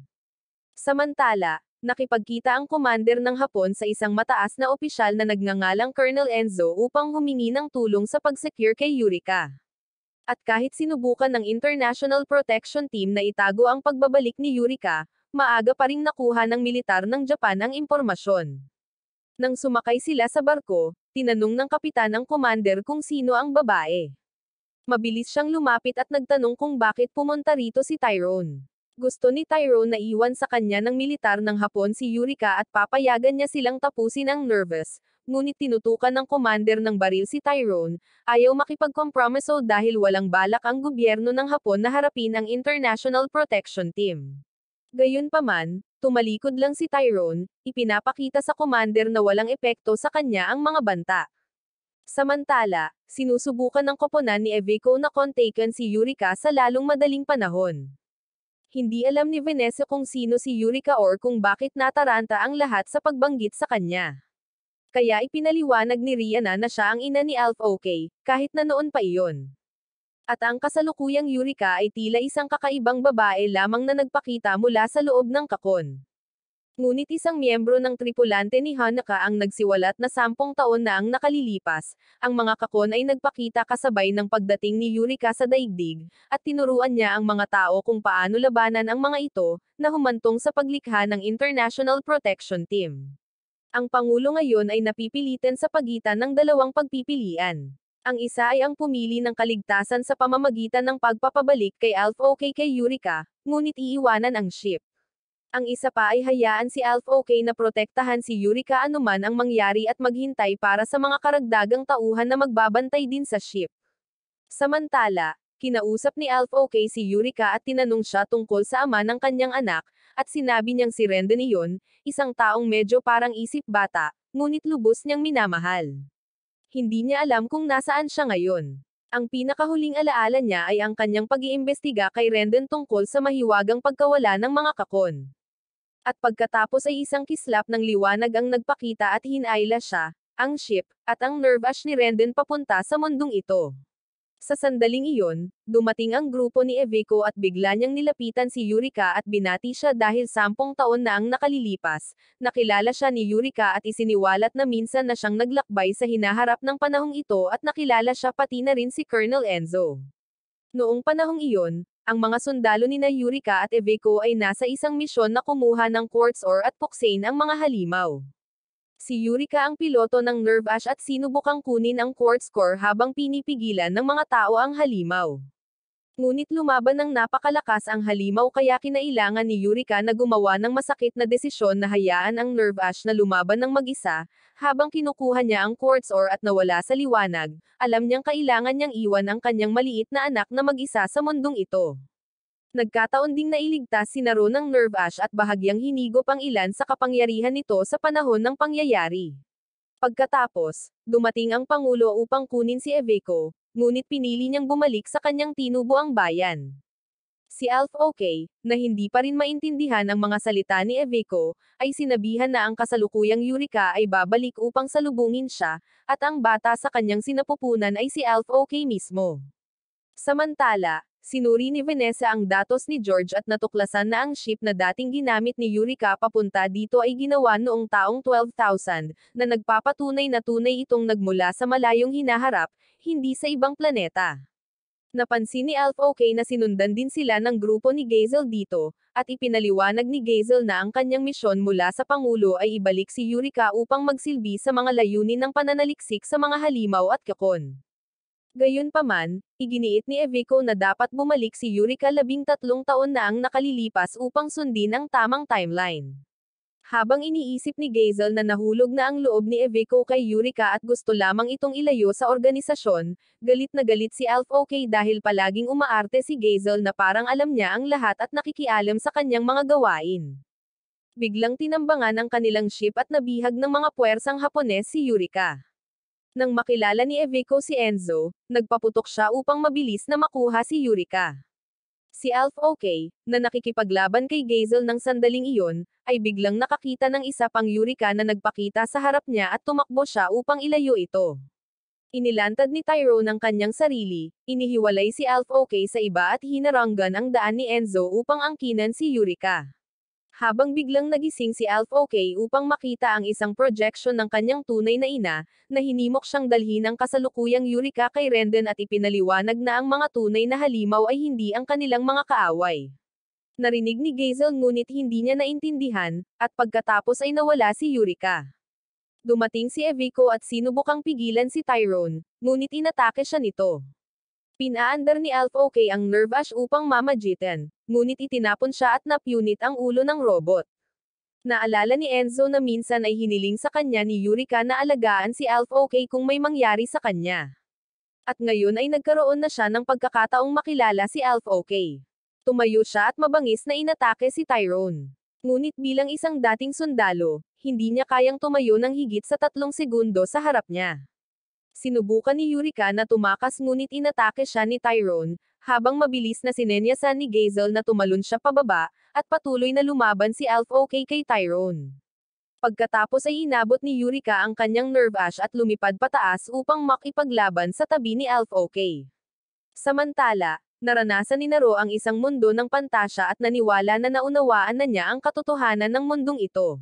Samantala, nakipagkita ang commander ng Hapon sa isang mataas na opisyal na nagngangalang Colonel Enzo upang humingi ng tulong sa pag-secure kay Yurika. At kahit sinubukan ng International Protection Team na itago ang pagbabalik ni Yurika, maaga pa ring nakuha ng militar ng Japan ang impormasyon. Nang sumakay sila sa barko, tinanong ng kapitan ang commander kung sino ang babae. Mabilis siyang lumapit at nagtanong kung bakit pumunta rito si Tyrone. Gusto ni Tyrone na iwan sa kanya ng militar ng Hapon si Yurika at papayagan niya silang tapusin ang nervous, ngunit tinutukan ng commander ng baril si Tyrone, ayaw makipagkompromiso dahil walang balak ang gobyerno ng Hapon na harapin ang International Protection Team. Gayunpaman, tumalikod lang si Tyrone, ipinapakita sa commander na walang epekto sa kanya ang mga banta. Samantala, sinusubukan ng koponan ni Evico na kontaken si Yurika sa lalong madaling panahon. Hindi alam ni Vanessa kung sino si Yurika or kung bakit nataranta ang lahat sa pagbanggit sa kanya. Kaya ipinaliwanag ni Rihanna na siya ang ina ni Alpha OK, kahit na noon pa iyon. At ang kasalukuyang Yurika ay tila isang kakaibang babae lamang na nagpakita mula sa loob ng kakon. Ngunit isang miyembro ng tripulante ni Hanaka ang nagsiwalat na 10 taon na ang nakalilipas, ang mga kakon ay nagpakita kasabay ng pagdating ni Yurika sa daigdig, at tinuruan niya ang mga tao kung paano labanan ang mga ito, na humantong sa paglikha ng International Protection Team. Ang Pangulo ngayon ay napipilitan sa pagitan ng dalawang pagpipilian. Ang isa ay ang pumili ng kaligtasan sa pamamagitan ng pagpapabalik kay Alpha OK kay Yurika, ngunit iiwanan ang ship. Ang isa pa ay hayaan si Alpha OK na protektahan si Yurika anuman ang mangyari at maghintay para sa mga karagdagang tauhan na magbabantay din sa ship. Samantala, kinausap ni Alpha OK si Yurika at tinanong siya tungkol sa ama ng kanyang anak, at sinabi niyang si Rendon iyon, isang taong medyo parang isip bata, ngunit lubos niyang minamahal. Hindi niya alam kung nasaan siya ngayon. Ang pinakahuling alaala niya ay ang kanyang pag-iimbestiga kay Rendon tungkol sa mahiwagang pagkawala ng mga kakon. At pagkatapos ay isang kislap ng liwanag ang nagpakita at hinayla siya, ang ship, at ang nerve ash ni Rendon papunta sa mundong ito. Sa sandaling iyon, dumating ang grupo ni Evico at bigla niyang nilapitan si Yurika at binati siya dahil 10 taon na ang nakalilipas. Nakilala siya ni Yurika at isiniwalat na minsan na siyang naglakbay sa hinaharap ng panahong ito at nakilala siya pati na rin si Colonel Enzo. Noong panahong iyon, ang mga sundalo ni na Yurika at Evico ay nasa isang misyon na kumuha ng quartz ore at puksain ang mga halimaw. Si Yurika ang piloto ng Nerve Ash at sinubukang kunin ang quartz core habang pinipigilan ng mga tao ang halimaw. Ngunit lumaban ng napakalakas ang halimaw kaya kinailangan ni Yurika na gumawa ng masakit na desisyon na hayaan ang Nerve Ash na lumaban ng mag-isa, habang kinukuha niya ang quartz ore at nawala sa liwanag, alam niyang kailangan niyang iwan ang kanyang maliit na anak na mag-isa sa mundong ito. Nagkataon ding nailigtas si Naru ng Nerve Ash at bahagyang hinigop ang ilan sa kapangyarihan nito sa panahon ng pangyayari. Pagkatapos, dumating ang Pangulo upang kunin si Iveco, ngunit pinili niyang bumalik sa kanyang tinubuang bayan. Si Alf OK, na hindi pa rin maintindihan ang mga salita ni Iveco, ay sinabihan na ang kasalukuyang Yurika ay babalik upang salubungin siya, at ang bata sa kanyang sinapupunan ay si Alf OK mismo. Samantala, sinuri ni Vanessa ang datos ni George at natuklasan na ang ship na dating ginamit ni Yurika papunta dito ay ginawa noong taong 12,000, na nagpapatunay na tunay itong nagmula sa malayong hinaharap, hindi sa ibang planeta. Napansin ni Alf OK na sinundan din sila ng grupo ni Gazel dito, at ipinaliwanag ni Gazel na ang kanyang misyon mula sa Pangulo ay ibalik si Yurika upang magsilbi sa mga layunin ng pananaliksik sa mga halimaw at kakon. Gayunpaman, iginiit ni Iveco na dapat bumalik si Yurika 13 taon na ang nakalilipas upang sundin ang tamang timeline. Habang iniisip ni Gazel na nahulog na ang loob ni Iveco kay Yurika at gusto lamang itong ilayo sa organisasyon, galit na galit si Alf OK dahil palaging umaarte si Gazel na parang alam niya ang lahat at nakikialam sa kanyang mga gawain. Biglang tinambangan ang kanilang ship at nabihag ng mga puwersang Hapones si Yurika. Nang makilala ni Iveco si Enzo, nagpaputok siya upang mabilis na makuha si Yurika. Si Alf OK, na nakikipaglaban kay Gazel ng sandaling iyon, ay biglang nakakita ng isa pang Yurika na nagpakita sa harap niya at tumakbo siya upang ilayo ito. Inilantad ni Tyrone ang kanyang sarili, inihiwalay si Alf OK sa iba at hinaranggan ang daan ni Enzo upang angkinan si Yurika. Habang biglang nagising si Alf OK upang makita ang isang projection ng kanyang tunay na ina, na hinimok siyang dalhin ang kasalukuyang Yurika kay Rendon at ipinaliwanag na ang mga tunay na halimaw ay hindi ang kanilang mga kaaway. Narinig ni Gazel ngunit hindi niya naintindihan, at pagkatapos ay nawala si Yurika. Dumating si Iveco at sinubukang pigilan si Tyrone, ngunit inatake siya nito. Pinaandar ni Alf OK ang Nerve Ash upang mamagitan, ngunit itinapon siya at napunit ang ulo ng robot. Naalala ni Enzo na minsan ay hiniling sa kanya ni Yurika na alagaan si Alf OK kung may mangyari sa kanya. At ngayon ay nagkaroon na siya ng pagkakataong makilala si Alf OK. Tumayo siya at mabangis na inatake si Tyrone. Ngunit bilang isang dating sundalo, hindi niya kayang tumayo ng higit sa 3 segundo sa harap niya. Sinubukan ni Yurika na tumakas ngunit inatake siya ni Tyrone, habang mabilis na sinenyasan ni Gazel na tumalon siya pababa, at patuloy na lumaban si Alf OK kay Tyrone. Pagkatapos ay inabot ni Yurika ang kanyang Nerve Ash at lumipad pataas upang makipaglaban sa tabi ni Alf OK. Samantala, naranasan ni Naru ang isang mundo ng pantasya at naniwala na naunawaan na niya ang katotohanan ng mundong ito.